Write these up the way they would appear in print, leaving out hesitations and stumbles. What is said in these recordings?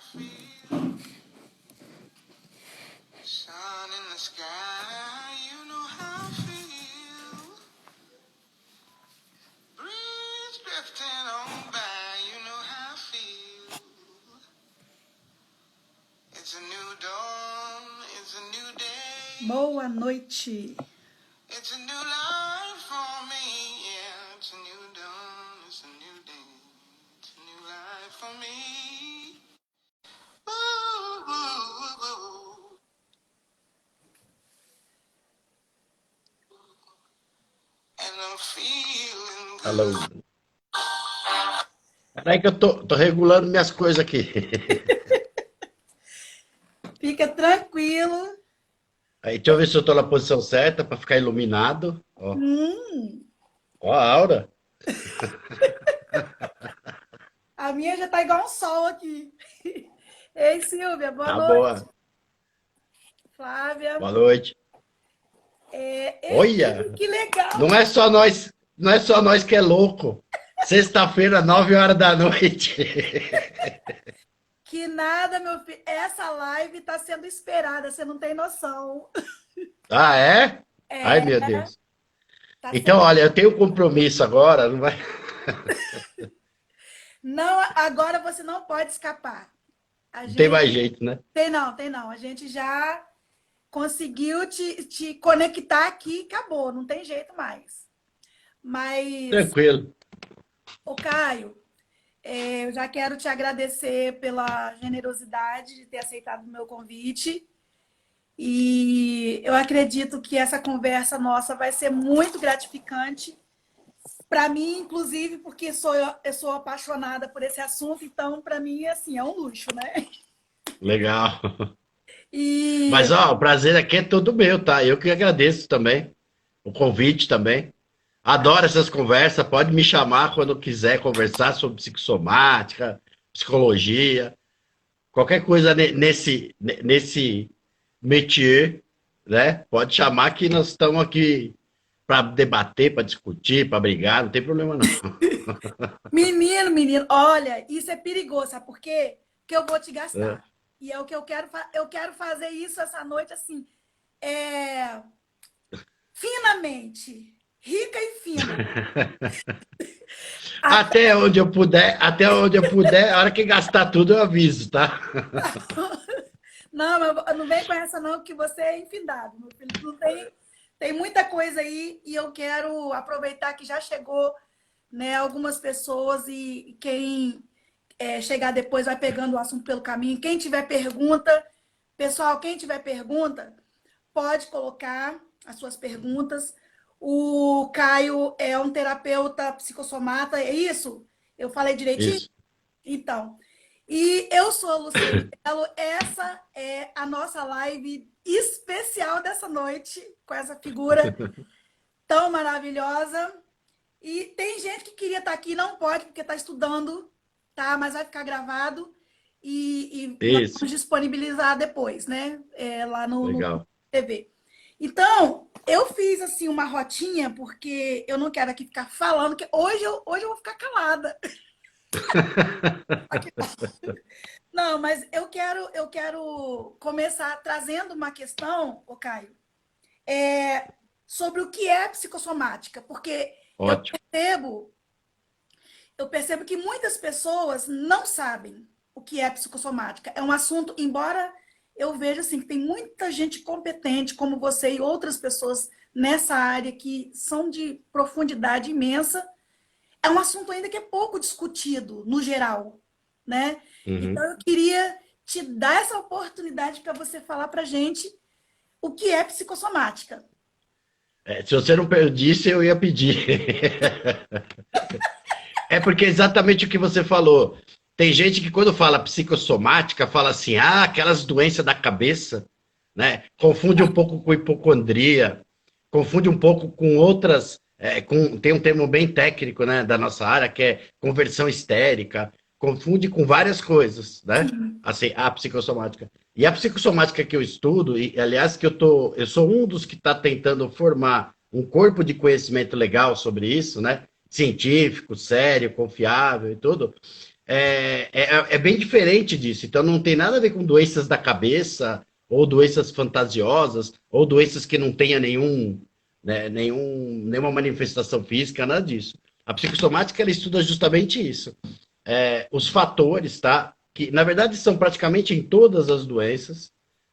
Sun in the sky, you know how I feel. Breeze drifting on by, you know how I feel. It's a new dawn, it's a new day. Boa noite. It's a new life for me, yeah. It's a new dawn, it's a new day. It's a new life for me. Ooh, ooh, ooh. And I'm feeling good. Alô. Peraí que eu tô regulando minhas coisas aqui. Fica tranquilo. Aí, deixa eu ver se eu tô na posição certa para ficar iluminado. Ó. Ó a aura. A minha já tá igual um sol aqui. Ei, Silvia, boa Tá noite. boa. Flávia. Boa noite. Olha, Que legal. não é só nós que é louco. Sexta-feira, 9 horas da noite. Que nada, meu filho. Essa live tá sendo esperada, você não tem noção. Ah, é? Ai, meu Deus. Então, olha, eu tenho um compromisso agora, não vai... Não, agora você não pode escapar. Não tem mais jeito, né? Tem não. A gente já conseguiu te conectar aqui e acabou, não tem jeito mais. Mas, Tranquilo. ô Caio, eu já quero te agradecer pela generosidade de ter aceitado o meu convite. E eu acredito que essa conversa nossa vai ser muito gratificante para mim, inclusive, porque eu sou apaixonada por esse assunto, então, para mim, assim, é um luxo, né? Legal. E Mas, ó, o prazer aqui é todo meu, tá? Eu que agradeço também. O convite também. Adoro essas conversas. Pode me chamar quando quiser conversar sobre psicossomática, psicologia, qualquer coisa nesse métier, né? Pode chamar que nós estamos aqui para debater, para discutir, para brigar, não tem problema não. menino, olha, isso é perigoso, sabe por quê? Porque eu vou te gastar. É. E é o que eu quero fazer isso essa noite, assim, finamente, rica e fina. Até onde eu puder, a hora que gastar tudo eu aviso, tá? Não vem com essa não, que você é infindado, meu filho. Não tem muita coisa aí e eu quero aproveitar que já chegou, né, algumas pessoas e quem chegar depois vai pegando o assunto pelo caminho. Quem tiver pergunta, pessoal, quem tiver pergunta, pode colocar as suas perguntas. O Caio é um terapeuta psicossomata, é isso? Eu falei direitinho? Isso. Então, e eu sou a Luciane Melo, essa é a nossa live especial dessa noite, com essa figura tão maravilhosa. E tem gente que queria estar aqui, não pode, porque está estudando, tá? Mas vai ficar gravado e vamos disponibilizar depois, né? Lá no TV. Então, eu fiz assim uma rotinha, porque eu não quero aqui ficar falando, que hoje eu vou ficar calada. Não, mas eu quero começar trazendo uma questão, ô Caio, sobre o que é psicossomática, porque eu percebo que muitas pessoas não sabem o que é psicossomática. É um assunto, embora eu veja assim, que tem muita gente competente, como você e outras pessoas nessa área que são de profundidade imensa, é um assunto ainda que é pouco discutido, no geral, né? Então, eu queria te dar essa oportunidade para você falar para a gente o que é psicossomática. Se você não pedisse, eu ia pedir. É porque é exatamente o que você falou. Tem gente que quando fala psicossomática, fala assim, aquelas doenças da cabeça, né? Confunde um pouco com hipocondria, confunde um pouco com outras... tem um termo bem técnico, né, da nossa área, que é conversão histérica, confunde com várias coisas, né? Assim, a psicossomática. E a psicossomática que eu estudo, e aliás, eu sou um dos que está tentando formar um corpo de conhecimento legal sobre isso, né? Científico, sério, confiável e tudo. é bem diferente disso. Então, não tem nada a ver com doenças da cabeça, ou doenças fantasiosas, ou doenças que não tenha nenhuma manifestação física, nada disso. A psicossomática, ela estuda justamente isso. Os fatores, tá? Que, na verdade, são praticamente em todas as doenças,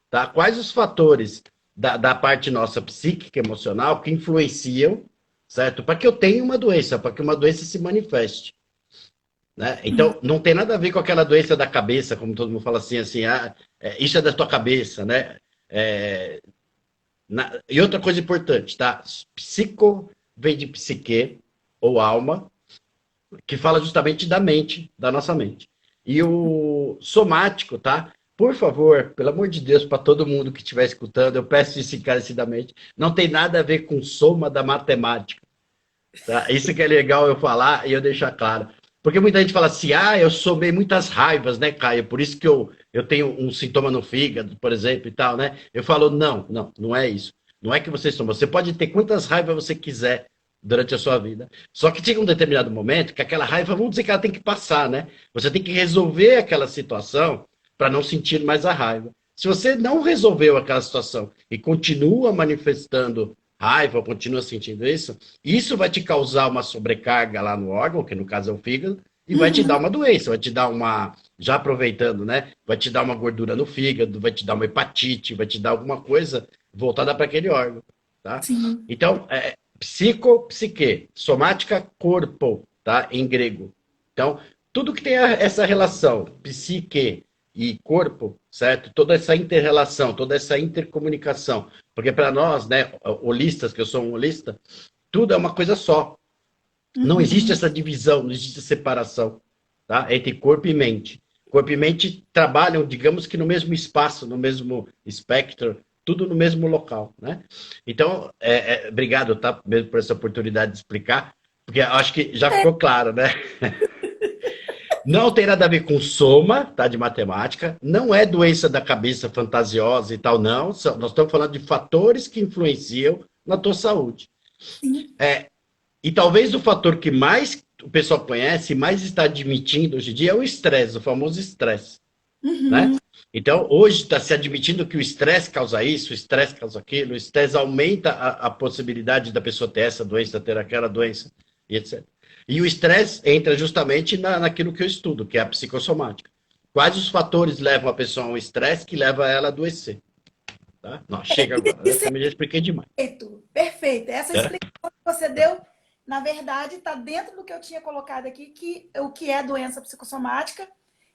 tá? Quais os fatores da parte nossa psíquica, emocional, que influenciam, certo? Para que eu tenha uma doença, para que uma doença se manifeste. Né? Então, não tem nada a ver com aquela doença da cabeça, como todo mundo fala assim, isso é da tua cabeça, né? E outra coisa importante, tá? Psico vem de psique, ou alma, que fala justamente da mente, da nossa mente. E o somático, tá? Por favor, pelo amor de Deus, para todo mundo que estiver escutando, eu peço isso encarecidamente, não tem nada a ver com soma da matemática. Tá? Isso que é legal eu falar e eu deixar claro. Porque muita gente fala assim, eu somei muitas raivas, né, Caio? Por isso que eu tenho um sintoma no fígado, por exemplo, e tal, né? Eu falo, não é isso. Não é que você soma. Você pode ter quantas raivas você quiser durante a sua vida. Só que chega um determinado momento que aquela raiva, vamos dizer que ela tem que passar, né? Você tem que resolver aquela situação para não sentir mais a raiva. Se você não resolveu aquela situação e continua manifestando raiva, continua sentindo isso vai te causar uma sobrecarga lá no órgão, que no caso é o fígado, e vai te dar uma doença, vai te dar já aproveitando, né? Vai te dar uma gordura no fígado, vai te dar uma hepatite, vai te dar alguma coisa voltada para aquele órgão, tá? Sim. Então, psique, somática, corpo, tá? Em grego. Então, tudo que tem essa relação, psique e corpo, certo? Toda essa inter-relação, toda essa intercomunicação. Porque para nós, né, holistas, que eu sou um holista, tudo é uma coisa só. Não existe essa divisão, não existe separação, tá? Entre corpo e mente. Corpo e mente trabalham, digamos que no mesmo espaço, no mesmo espectro, tudo no mesmo local, né? Então, obrigado, tá? Mesmo por essa oportunidade de explicar, porque acho que já ficou claro, né? Não tem nada a ver com soma, tá? De matemática. Não é doença da cabeça fantasiosa e tal, não. Nós estamos falando de fatores que influenciam na tua saúde. Sim. E talvez o fator que mais o pessoal conhece, mais está admitindo hoje em dia, é o estresse, o famoso estresse. Né? Então, hoje está se admitindo que o estresse causa isso, o estresse causa aquilo, o estresse aumenta a possibilidade da pessoa ter essa doença, ter aquela doença, e etc. E o estresse entra justamente naquilo que eu estudo, que é a psicossomática. Quais os fatores levam a pessoa a um estresse que leva ela a adoecer? Tá? Não, chega agora, eu também já expliquei demais. Perfeito. Essa explicação que você deu, na verdade, está dentro do que eu tinha colocado aqui, o que é doença psicossomática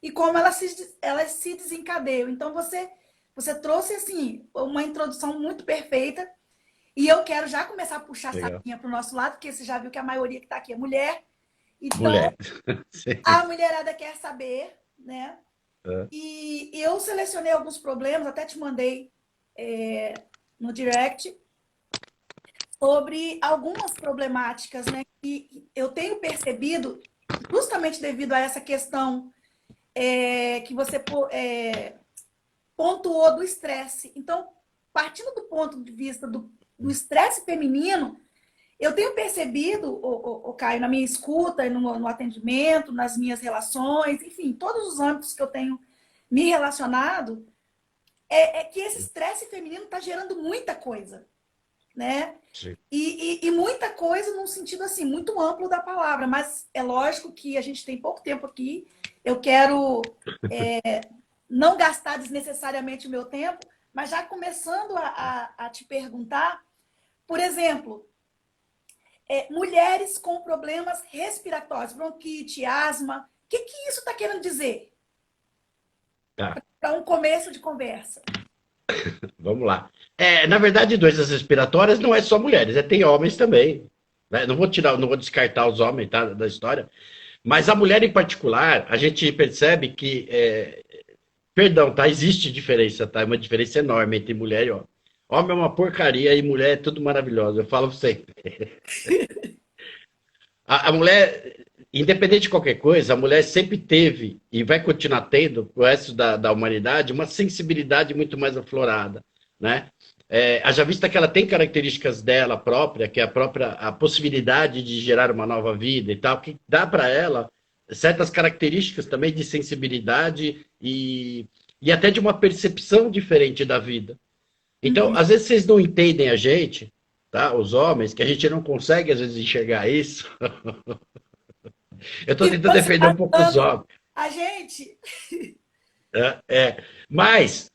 e como elas se desencadeiam. Então, você trouxe assim, uma introdução muito perfeita. E eu quero já começar a puxar a sardinha para o nosso lado, porque você já viu que a maioria que está aqui é mulher. Então, mulher. A mulherada quer saber, né? E eu selecionei alguns problemas, até te mandei no direct, sobre algumas problemáticas, né? Que eu tenho percebido, justamente devido a essa questão que você pontuou do estresse. Então, partindo do ponto de vista do estresse feminino, eu tenho percebido, Caio, na minha escuta, no atendimento, nas minhas relações, enfim, todos os âmbitos que eu tenho me relacionado, que esse estresse feminino está gerando muita coisa, né? E muita coisa num sentido assim, muito amplo da palavra, mas é lógico que a gente tem pouco tempo aqui, eu quero não gastar desnecessariamente o meu tempo, mas já começando a te perguntar, por exemplo, mulheres com problemas respiratórios, bronquite, asma, o que isso está querendo dizer? Tá. Para um começo de conversa. Vamos lá. Na verdade, doenças respiratórias não é só mulheres, tem homens também. Né? Não vou descartar os homens, tá, da história, mas a mulher em particular, a gente percebe que perdão, tá? Existe diferença, tá? É uma diferença enorme entre mulher e homem. Homem é uma porcaria e mulher é tudo maravilhoso. Eu falo sempre. A mulher, independente de qualquer coisa, a mulher sempre teve e vai continuar tendo, o resto da humanidade, uma sensibilidade muito mais aflorada, né? Haja vista que ela tem características dela própria, que é a possibilidade de gerar uma nova vida e tal, que dá para ela certas características também de sensibilidade e até de uma percepção diferente da vida. Então, às vezes vocês não entendem a gente, tá? Os homens, que a gente não consegue às vezes enxergar isso. Eu estou E tentando você defender um pouco os homens. a gente. Mas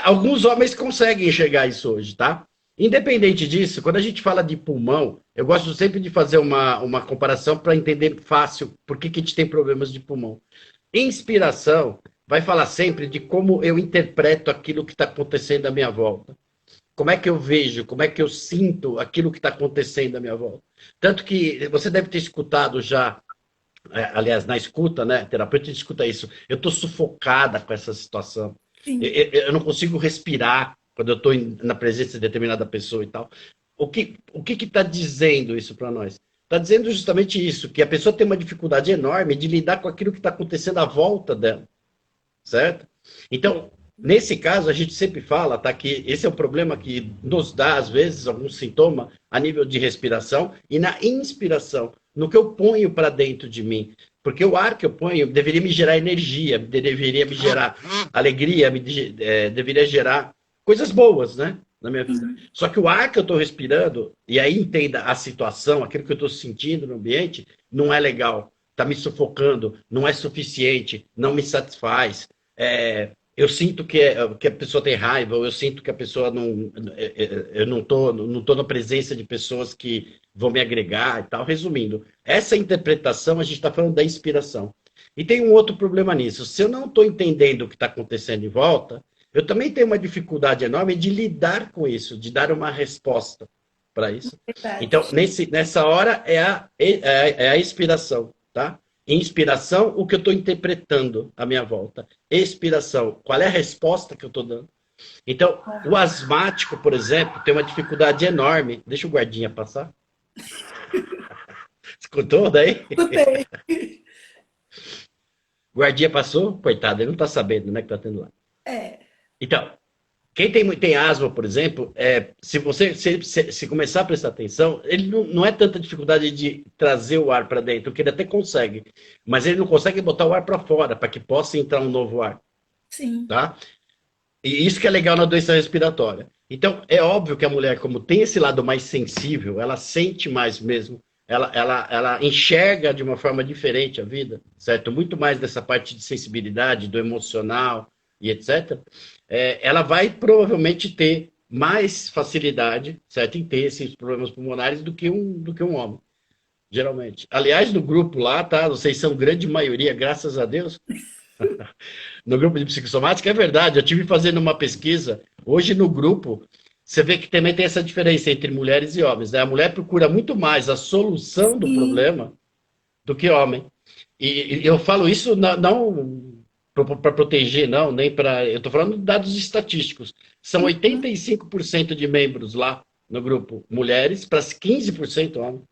alguns homens conseguem enxergar isso hoje, tá? Independente disso, quando a gente fala de pulmão, eu gosto sempre de fazer uma comparação para entender fácil por que a gente tem problemas de pulmão. Inspiração vai falar sempre de como eu interpreto aquilo que está acontecendo à minha volta. Como é que eu vejo, como é que eu sinto aquilo que está acontecendo à minha volta. Tanto que você deve ter escutado já, aliás, na escuta, né? Terapeuta escuta isso. Eu estou sufocada com essa situação. Eu não consigo respirar quando eu estou na presença de determinada pessoa e tal. O que está dizendo isso para nós? Está dizendo justamente isso, que a pessoa tem uma dificuldade enorme de lidar com aquilo que está acontecendo à volta dela, certo? Então, nesse caso, a gente sempre fala, tá, que esse é o problema que nos dá, às vezes, algum sintoma a nível de respiração e na inspiração, no que eu ponho para dentro de mim. Porque o ar que eu ponho deveria me gerar energia, deveria me gerar alegria, deveria gerar coisas boas, né, na minha vida. Só que o ar que eu estou respirando, e aí entenda a situação, aquilo que eu estou sentindo no ambiente, não é legal, está me sufocando, não é suficiente, não me satisfaz. Eu sinto que a pessoa tem raiva, ou eu sinto que a pessoa não... Eu não tô na presença de pessoas que vão me agregar e tal. Resumindo, essa interpretação, a gente está falando da inspiração. E tem um outro problema nisso. Se eu não estou entendendo o que está acontecendo em volta, eu também tenho uma dificuldade enorme de lidar com isso, de dar uma resposta para isso. Verdade. Então, nessa hora é a inspiração, tá? Inspiração, o que eu estou interpretando à minha volta. Expiração, qual é a resposta que eu estou dando? Então, o asmático, por exemplo, tem uma dificuldade enorme. Deixa o guardinha passar. Escutou daí? Escutei. Guardinha passou? Coitado, ele não está sabendo, né, que está tendo lá. Então, quem tem asma, por exemplo, se você se começar a prestar atenção, ele não é tanta dificuldade de trazer o ar para dentro, que ele até consegue, mas ele não consegue botar o ar para fora, para que possa entrar um novo ar. Sim. Tá? E isso que é legal na doença respiratória. Então, é óbvio que a mulher, como tem esse lado mais sensível, ela sente mais mesmo, ela enxerga de uma forma diferente a vida, certo? Muito mais dessa parte de sensibilidade, do emocional e etc. Ela vai provavelmente ter mais facilidade, certo, em ter esses problemas pulmonares do que um homem, geralmente. Aliás, no grupo lá, tá? Vocês são grande maioria, graças a Deus. No grupo de psicossomática, é verdade. Eu tive fazendo uma pesquisa. Hoje no grupo, você vê que também tem essa diferença entre mulheres e homens, né? A mulher procura muito mais a solução do problema do que homem. E eu falo isso não para proteger, não, nem para... Eu estou falando de dados estatísticos. São 85% de membros lá no grupo mulheres, para 15% homens.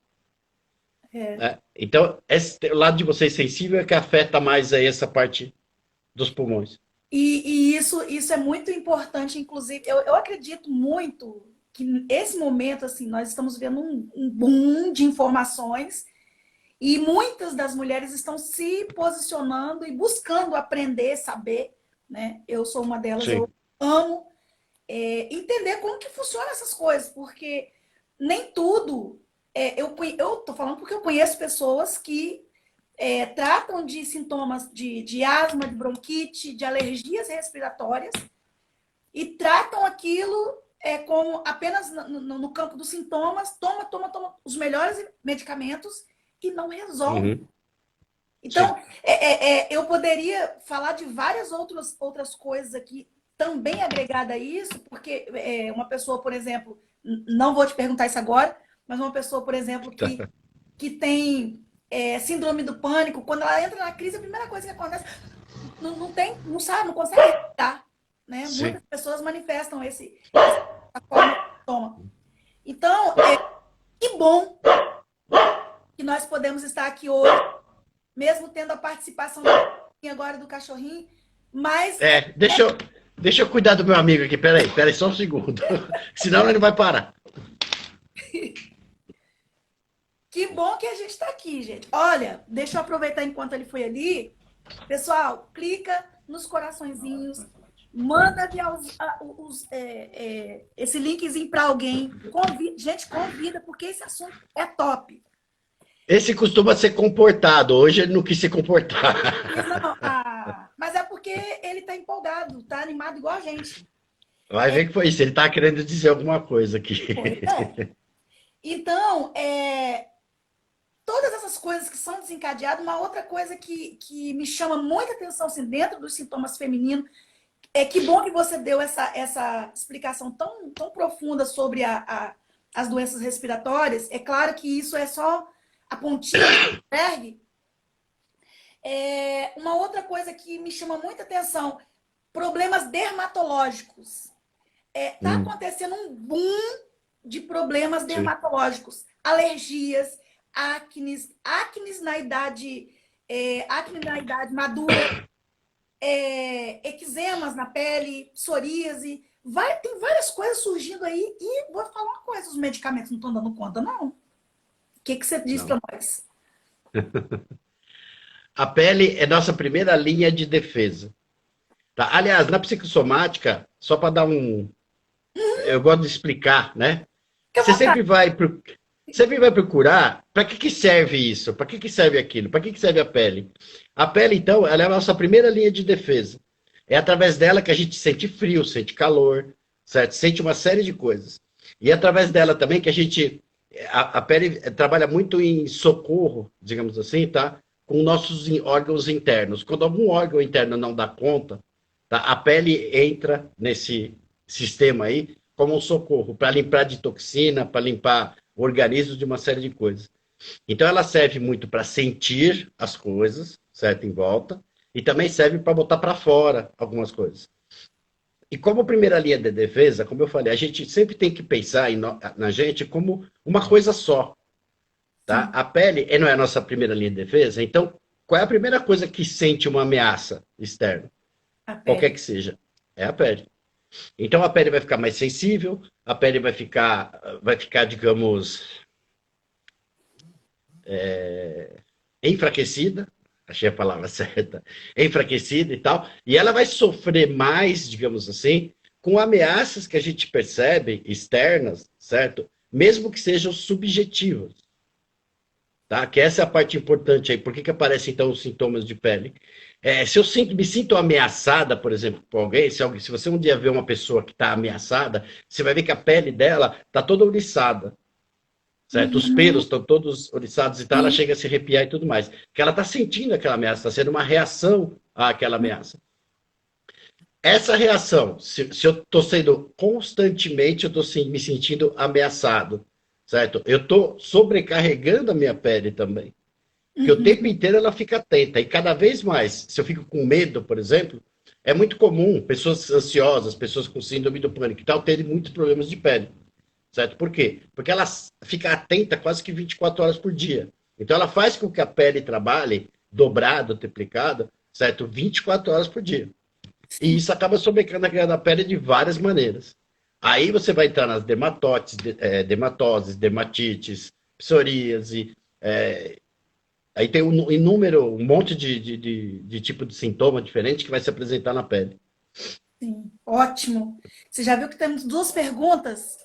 Então, o lado de vocês sensível é que afeta mais aí essa parte dos pulmões. E isso é muito importante, inclusive, eu acredito muito que nesse momento, assim, nós estamos vendo um boom de informações e muitas das mulheres estão se posicionando e buscando aprender, saber, né? Eu sou uma delas, Sim. Eu amo entender como que funcionam essas coisas, porque nem tudo... eu tô falando porque eu conheço pessoas que tratam de sintomas de asma, de bronquite, de alergias respiratórias e tratam aquilo como apenas no campo dos sintomas, toma os melhores medicamentos e não resolve. Uhum. Então, eu poderia falar de várias outras coisas aqui também agregada a isso, porque uma pessoa, por exemplo, não vou te perguntar isso agora, mas uma pessoa, por exemplo, que tem síndrome do pânico, quando ela entra na crise, a primeira coisa que acontece, não sabe, não consegue respirar, né? Muitas pessoas manifestam essa forma de sintoma. Então, que bom que nós podemos estar aqui hoje, mesmo tendo a participação agora do cachorrinho, mas... Deixa eu cuidar do meu amigo aqui, peraí, só um segundo, senão ele vai parar. Que bom que a gente está aqui, gente. Olha, deixa eu aproveitar enquanto ele foi ali. Pessoal, clica nos coraçõezinhos, manda esse linkzinho para alguém. Gente, convida, porque esse assunto é top. Esse costuma ser comportado. Hoje ele não quis se comportar. Não, mas é porque ele está empolgado, está animado igual a gente. Vai ver que foi isso. Ele está querendo dizer alguma coisa aqui. Então, todas essas coisas que são desencadeadas, uma outra coisa que me chama muita atenção assim, dentro dos sintomas femininos, que bom que você deu essa explicação tão profunda sobre as doenças respiratórias. É claro que isso é só a pontinha do iceberg. Uma outra coisa que me chama muita atenção, problemas dermatológicos. Está acontecendo um boom de problemas dermatológicos, alergias, acnes na idade madura, eczemas na pele, psoríase. Tem várias coisas surgindo aí e vou falar uma coisa, os medicamentos não estão dando conta, não. O que você diz para nós? A pele é nossa primeira linha de defesa. Tá? Aliás, na psicossomática, só para dar eu gosto de explicar, né? Você sempre vai procurar para que serve isso, para que serve aquilo, para que serve a pele. A pele, então, ela é a nossa primeira linha de defesa. É através dela que a gente sente frio, sente calor, certo? Sente uma série de coisas. E é através dela também que a pele trabalha muito em socorro, digamos assim, tá? Com nossos órgãos internos. Quando algum órgão interno não dá conta, tá? A pele entra nesse sistema aí como um socorro, para limpar de toxina, para limpar o organismo de uma série de coisas. Então ela serve muito para sentir as coisas, certo, em volta, e também serve para botar para fora algumas coisas. E como primeira linha de defesa, como eu falei, a gente sempre tem que pensar na gente como uma coisa só. Tá? A pele não é a nossa primeira linha de defesa, então qual é a primeira coisa que sente uma ameaça externa? Qualquer que seja, é a pele. Então a pele vai ficar mais sensível, a pele vai ficar digamos, enfraquecida, achei a palavra certa, enfraquecida e tal, e ela vai sofrer mais, digamos assim, com ameaças que a gente percebe externas, certo? Mesmo que sejam subjetivas. Tá? Que essa é a parte importante aí. Por que aparecem então os sintomas de pele? Se eu me sinto ameaçada, por exemplo, por alguém, se você um dia vê uma pessoa que está ameaçada, você vai ver que a pele dela está toda ouriçada. Certo? Os pelos estão todos ouriçados e tal, ela chega a se arrepiar e tudo mais. Porque ela está sentindo aquela ameaça, está sendo uma reação àquela ameaça. Essa reação, se eu estou sendo constantemente, eu estou me sentindo ameaçado, certo? Eu estou sobrecarregando a minha pele também. Porque o tempo inteiro ela fica atenta. E cada vez mais, se eu fico com medo, por exemplo, é muito comum pessoas ansiosas, pessoas com síndrome do pânico e tal, terem muitos problemas de pele. Certo? Por quê? Porque ela fica atenta quase que 24 horas por dia. Então ela faz com que a pele trabalhe dobrado, triplicado, certo? 24 horas por dia. E isso acaba sobrecarregando a pele de várias maneiras. Aí você vai entrar nas dermatoses, dermatites, psoríase, aí tem um monte de tipo de sintoma diferente que vai se apresentar na pele. Sim, ótimo. Você já viu que temos duas perguntas?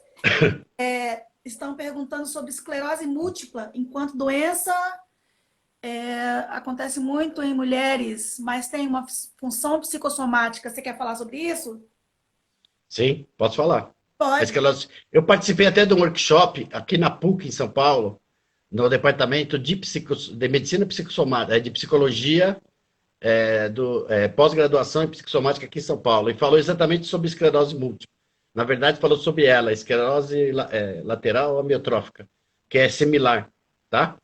Estão perguntando sobre esclerose múltipla, enquanto doença acontece muito em mulheres, mas tem uma função psicossomática. Você quer falar sobre isso? Sim, posso falar. Pode. Eu participei até de um workshop aqui na PUC, em São Paulo, no departamento de medicina psicossomática, de psicologia, pós-graduação em psicossomática aqui em São Paulo, e falou exatamente sobre esclerose múltipla. Na verdade, falou sobre ela, esclerose lateral amiotrófica, que é similar, tá?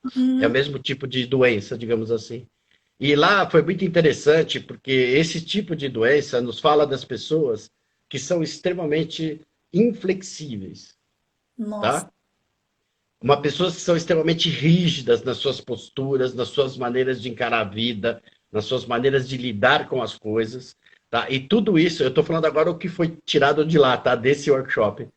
É o mesmo tipo de doença, digamos assim. E lá foi muito interessante, porque esse tipo de doença nos fala das pessoas que são extremamente inflexíveis. Nossa. Tá? Pessoas que são extremamente rígidas nas suas posturas, nas suas maneiras de encarar a vida, nas suas maneiras de lidar com as coisas, tá? E tudo isso, eu estou falando agora o que foi tirado de lá, tá? Desse workshop.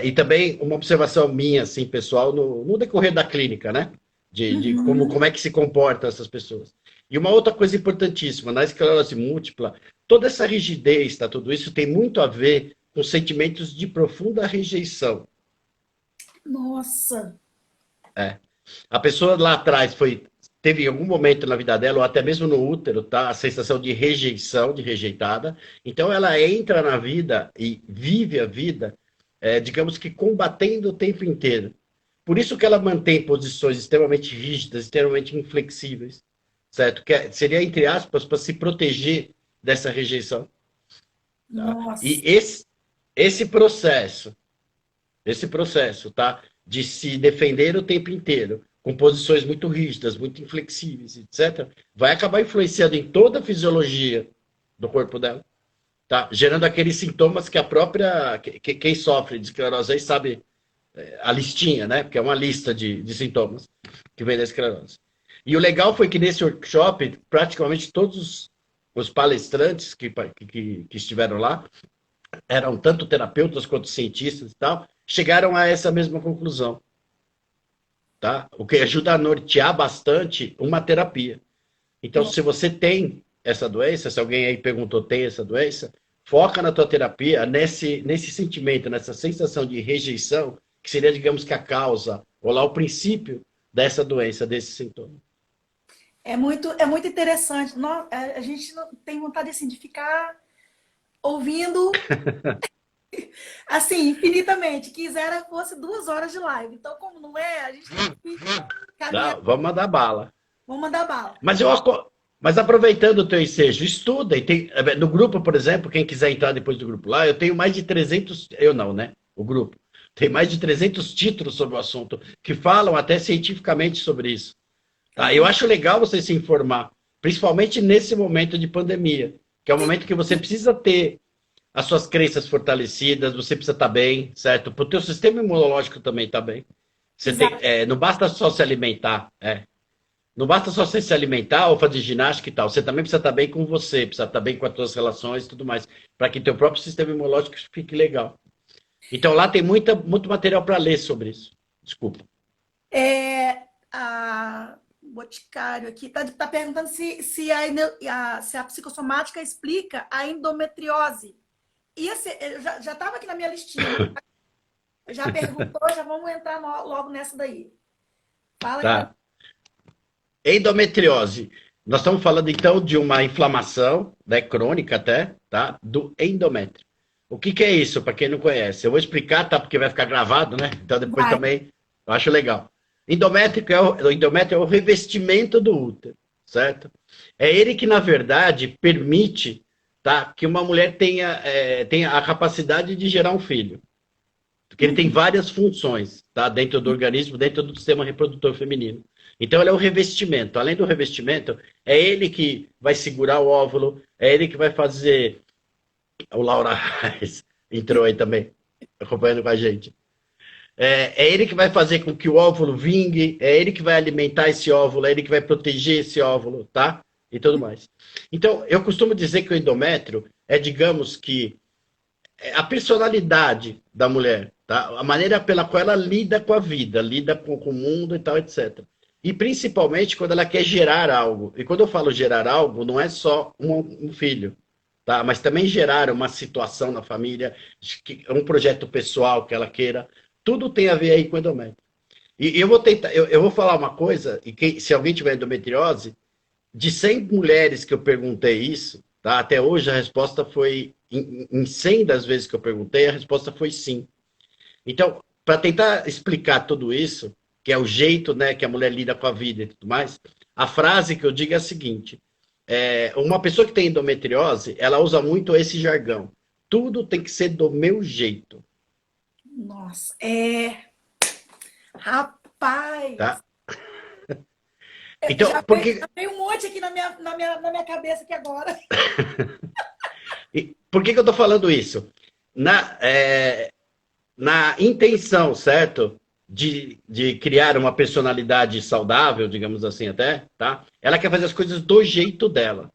E também uma observação minha, assim, pessoal, no decorrer da clínica, né? De como é que se comportam essas pessoas. E uma outra coisa importantíssima, na esclerose múltipla, toda essa rigidez, tá? Tudo isso tem muito a ver com sentimentos de profunda rejeição. Nossa. A pessoa lá atrás teve em algum momento na vida dela, ou até mesmo no útero, tá? A sensação de rejeição, de rejeitada. Então ela entra na vida e vive a vida, digamos que combatendo o tempo inteiro. Por isso que ela mantém posições extremamente rígidas, extremamente inflexíveis, certo? Seria, entre aspas, para se proteger dessa rejeição. Tá? Nossa. E esse processo, tá? De se defender o tempo inteiro, com posições muito rígidas, muito inflexíveis, etc., vai acabar influenciando em toda a fisiologia do corpo dela, tá? Gerando aqueles sintomas que a própria... quem sofre de esclerose aí sabe a listinha, né? Porque é uma lista de sintomas que vem da esclerose. E o legal foi que nesse workshop, praticamente todos os palestrantes que estiveram lá, eram tanto terapeutas quanto cientistas e tal, chegaram a essa mesma conclusão. Tá? O que ajuda a nortear bastante uma terapia. Então, se você tem essa doença, se alguém aí perguntou, tem essa doença, foca na tua terapia nesse sentimento, nessa sensação de rejeição, que seria, digamos que a causa, ou lá o princípio dessa doença, desse sintoma. É muito interessante. A gente não tem vontade assim, de ficar ouvindo assim, infinitamente. Quisera fosse 2 horas de live. Então, como não é, a gente tem que caminhar. Não, vamos mandar bala. Vamos mandar bala. Mas aproveitando o teu ensejo, estuda. E tem, no grupo, por exemplo, quem quiser entrar depois do grupo lá, eu tenho mais de 300... Eu não, né? O grupo. Tem mais de 300 títulos sobre o assunto, que falam até cientificamente sobre isso. Tá? Eu acho legal você se informar, principalmente nesse momento de pandemia, que é o momento que você precisa ter as suas crenças fortalecidas, você precisa estar bem, certo? Para o teu sistema imunológico também estar bem. Você não basta só se alimentar, não basta só você se alimentar ou fazer ginástica e tal. Você também precisa estar bem com você, precisa estar bem com as suas relações e tudo mais, para que teu próprio sistema imunológico fique legal. Então lá tem muito material para ler sobre isso. Desculpa. A Boticário aqui está perguntando se a psicossomática explica a endometriose. Já estava aqui na minha listinha. Já perguntou, já vamos entrar logo nessa daí. Fala tá. Endometriose. Nós estamos falando, então, de uma inflamação, né, crônica até, tá, do endométrio. O que é isso, para quem não conhece? Eu vou explicar, tá, porque vai ficar gravado, né? Então, depois também, eu acho legal. O endométrio é o revestimento do útero, certo? É ele que, na verdade, permite, tá, que uma mulher tenha a capacidade de gerar um filho. Porque ele tem várias funções, tá, dentro do organismo, dentro do sistema reprodutor feminino. Então, ele é o revestimento. Além do revestimento, é ele que vai segurar o óvulo, é ele que vai fazer... O Laura Reis entrou aí também, acompanhando com a gente. É ele que vai fazer com que o óvulo vingue, é ele que vai alimentar esse óvulo, é ele que vai proteger esse óvulo, tá? E tudo mais. Então, eu costumo dizer que o endométrio é, digamos que, a personalidade da mulher, tá? A maneira pela qual ela lida com a vida, lida com o mundo e tal, etc. E principalmente quando ela quer gerar algo. E quando eu falo gerar algo, não é só um filho. Tá? Mas também gerar uma situação na família, um projeto pessoal que ela queira, tudo tem a ver aí com endométrio. E eu vou falar uma coisa, e se alguém tiver endometriose, de 100 mulheres que eu perguntei isso, tá? Até hoje a resposta foi, em 100 das vezes que eu perguntei, a resposta foi sim. Então, para tentar explicar tudo isso, que é o jeito, né, que a mulher lida com a vida e tudo mais, a frase que eu digo é a seguinte: uma pessoa que tem endometriose, ela usa muito esse jargão. Tudo tem que ser do meu jeito. Nossa, rapaz! Tá? Então, já veio um monte aqui na minha cabeça aqui agora. E por que eu estou falando isso? Na intenção, certo? De criar uma personalidade saudável, digamos assim até, tá? Ela quer fazer as coisas do jeito dela.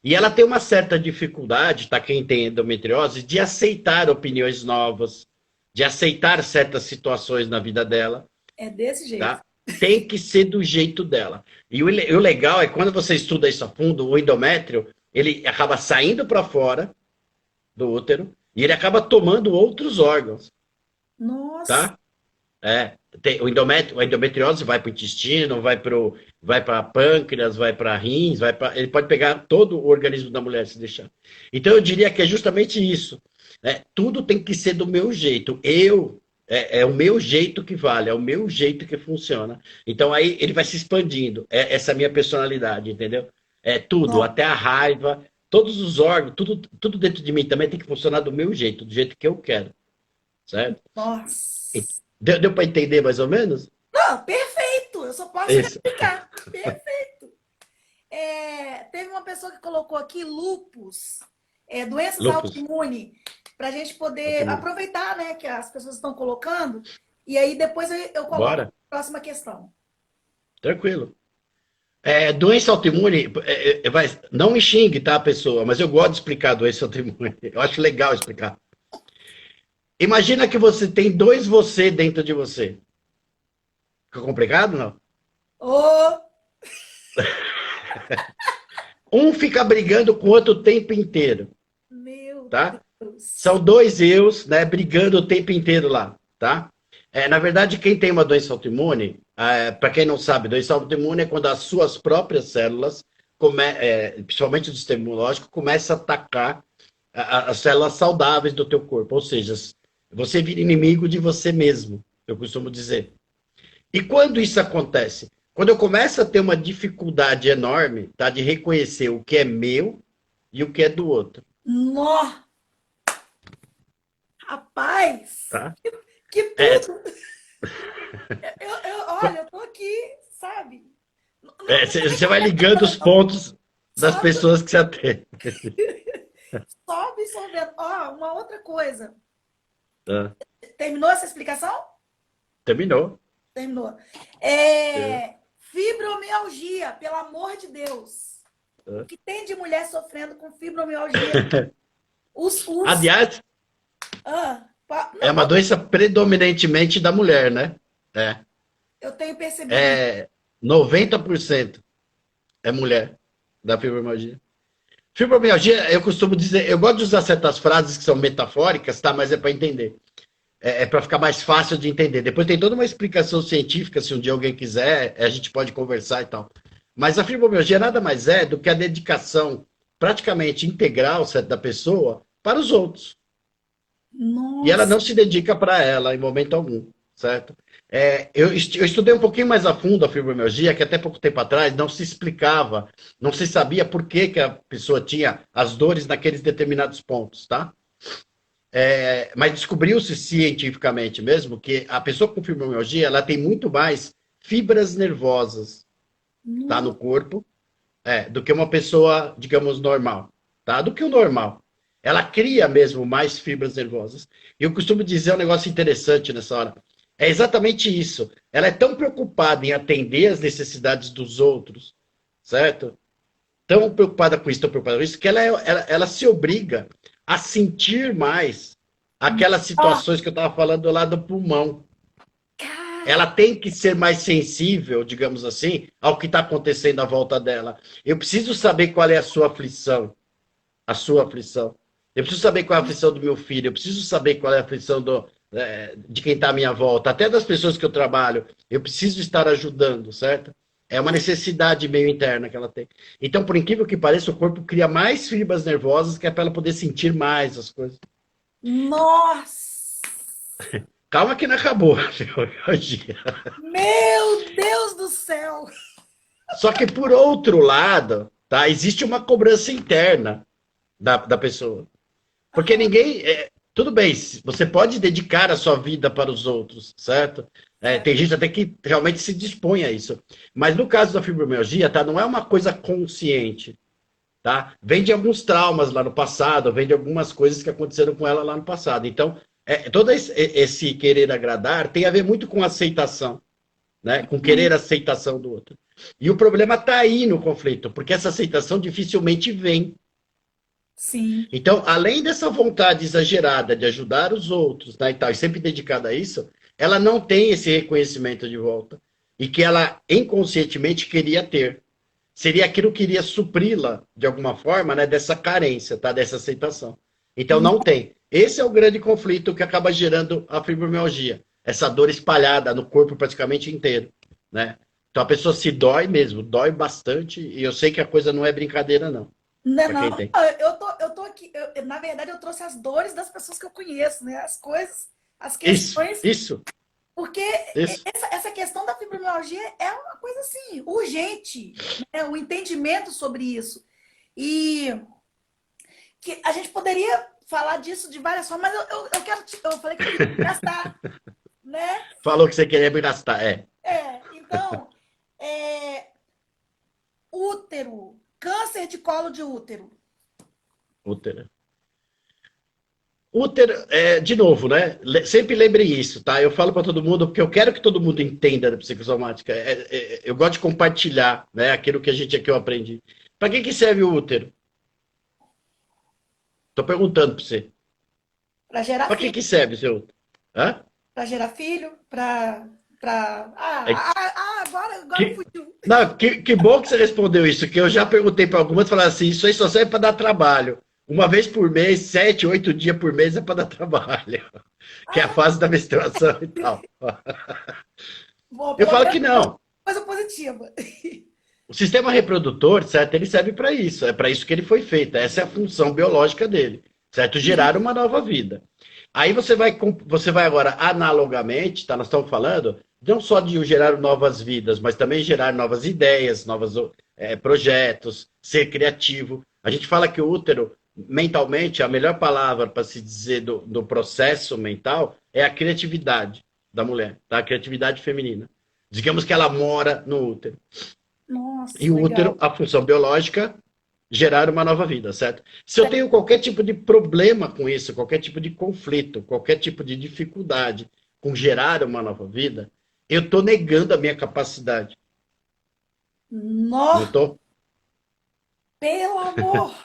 E ela tem uma certa dificuldade, tá? Quem tem endometriose, de aceitar opiniões novas, de aceitar certas situações na vida dela, É desse jeito. tá? Tem que ser do jeito dela. E o legal é quando você estuda isso a fundo, o endométrio, ele acaba saindo para fora do útero e ele acaba tomando outros órgãos, Nossa, tá? A endometriose vai para o intestino, vai para pâncreas, vai para rins, ele pode pegar todo o organismo da mulher se deixar. Então eu diria que é justamente isso. Né? Tudo tem que ser do meu jeito. É o meu jeito que vale, é o meu jeito que funciona. Então aí ele vai se expandindo. É essa minha personalidade, entendeu? É tudo, nossa, até a raiva, todos os órgãos, tudo dentro de mim também tem que funcionar do jeito que eu quero, certo? nossa. Deu para entender mais ou menos? Não, perfeito. Eu só posso Isso. replicar. Perfeito. Teve uma pessoa que colocou aqui lupus, doenças Lupus. autoimunes, para a gente poder Autoimune. aproveitar, né, que as pessoas estão colocando. E aí depois eu coloco a Bora. próxima questão. Tranquilo. Doença autoimune, não me xingue, tá, pessoa? Mas eu gosto de explicar doença autoimune. Eu acho legal explicar. Imagina que você tem dois você dentro de você. Fica complicado, não? Ô, Um fica brigando com o outro o tempo inteiro, meu tá? Deus. São dois eus, né, brigando o tempo inteiro lá, tá? Na verdade, quem tem uma doença autoimune, para quem não sabe, doença autoimune é quando as suas próprias células, principalmente do sistema imunológico, começam a atacar as células saudáveis do teu corpo. Ou seja, você vira inimigo de você mesmo, eu costumo dizer. E quando isso acontece? Quando eu começo a ter uma dificuldade enorme, tá, de reconhecer o que é meu e o que é do outro, Nó, rapaz, tá? que É, tudo. Olha, eu tô aqui, sabe? Você vai ligando os pontos das Só, pessoas que você atende. só absorvendo. Ó, uma outra coisa. Tá? Terminou essa explicação? Terminou. Terminou. É, Fibromialgia, pelo amor de Deus. O tá. que tem de mulher sofrendo com fibromialgia? Os... Aliás, é Não, uma doença predominantemente da mulher, né? eu tenho percebido isso. 90% é mulher da fibromialgia. Fibromialgia, eu costumo dizer, eu gosto de usar certas frases que são metafóricas, tá? Mas é para entender. É para ficar mais fácil de entender. Depois tem toda uma explicação científica, se um dia alguém quiser, a gente pode conversar e tal. Mas a fibromialgia nada mais é do que a dedicação praticamente integral, certo, da pessoa para os outros. E ela Nossa, não se dedica para ela em momento algum, certo? Eu estudei um pouquinho mais a fundo a fibromialgia, que até pouco tempo atrás não se explicava, não se sabia por que, que a pessoa tinha as dores naqueles determinados pontos, tá? Mas descobriu-se cientificamente mesmo que a pessoa com fibromialgia ela tem muito mais fibras nervosas, tá, nossa. no corpo, do que uma pessoa, digamos, normal, tá? Do que o normal. Ela cria mesmo mais fibras nervosas. E eu costumo dizer um negócio interessante nessa hora. É exatamente isso. Ela é tão preocupada em atender as necessidades dos outros, certo? Tão preocupada com isso, tão preocupada com isso, que ela se obriga a sentir mais aquelas Ó, situações que eu estava falando lá do pulmão. cara, Ela tem que ser mais sensível, digamos assim, ao que está acontecendo à volta dela. Eu preciso saber qual é a sua aflição. A sua aflição. Eu preciso saber qual é a aflição do meu filho. Eu preciso saber qual é a aflição de quem está à minha volta. Até das pessoas que eu trabalho. Eu preciso estar ajudando, certo? É uma necessidade meio interna que ela tem. Então, por incrível que pareça, o corpo cria mais fibras nervosas que é para ela poder sentir mais as coisas. nossa. Calma que não acabou a fibromialgia. Meu Deus do céu. Só que, por outro lado, tá, existe uma cobrança interna da pessoa. Porque ninguém. Tudo bem, você pode dedicar a sua vida para os outros, certo? Tem gente até que realmente se dispõe a isso. Mas no caso da fibromialgia, tá, não é uma coisa consciente. Tá? Vem de alguns traumas lá no passado, vem de algumas coisas que aconteceram com ela lá no passado. Então, todo esse querer agradar tem a ver muito com aceitação. né? Com querer a aceitação do outro. E o problema está aí no conflito, porque essa aceitação dificilmente vem. Sim. Então, além dessa vontade exagerada de ajudar os outros, né, e tal, e sempre dedicada a isso, ela não tem esse reconhecimento de volta. E que ela inconscientemente queria ter. Seria aquilo que iria supri-la, de alguma forma, né, dessa carência, tá? Dessa aceitação. Então, não tem. Esse é o grande conflito que acaba gerando a fibromialgia. Essa dor espalhada no corpo praticamente inteiro, né? Então, a pessoa se dói mesmo, dói bastante, e eu sei que a coisa não é brincadeira, não. Não, Pra quem tem. eu tô aqui. Na verdade, eu trouxe as dores das pessoas que eu conheço, né? As coisas, as Isso, questões. isso, Porque isso. essa questão da fibromialgia é uma coisa assim, urgente, né? O entendimento sobre isso. E que a gente poderia falar disso de várias formas, mas eu quero. Eu falei que eu queria gastar, né? Falou que você queria me gastar, Então, útero, câncer de colo de útero. Útero. Útero, de novo, né? Sempre lembre isso, tá? Eu falo para todo mundo, porque eu quero que todo mundo entenda da psicossomática. Eu gosto de compartilhar, né, aquilo que eu aprendi. Para que serve o útero? Tô perguntando para você. Para gerar Para filho. que serve o seu útero? Hã? Para gerar filho, para. É Agora que, fugiu. não, que bom que você respondeu isso, que eu já perguntei para algumas, falaram assim, isso aí só serve para dar trabalho. Uma vez por mês, 7, 8 dias por mês é para dar trabalho. Que é a fase da menstruação e tal. Bom, Eu pelo falo menos que não. coisa positiva. O sistema reprodutor, certo? Ele serve para isso. É para isso que ele foi feito. Essa é a função biológica dele, certo? Gerar uma nova vida. Aí você vai agora, analogamente, tá? Nós estamos falando não só de gerar novas vidas, mas também gerar novas ideias, novos projetos, ser criativo. A gente fala que o útero, mentalmente, a melhor palavra para se dizer do processo mental é a criatividade da mulher, tá? A criatividade feminina. Digamos que ela mora no útero. E Nossa, o legal. útero, a função biológica, gerar uma nova vida, certo? Se eu tenho qualquer tipo de problema com isso, qualquer tipo de conflito, qualquer tipo de dificuldade com gerar uma nova vida, eu estou negando a minha capacidade. Não Nó, estou? pelo amor.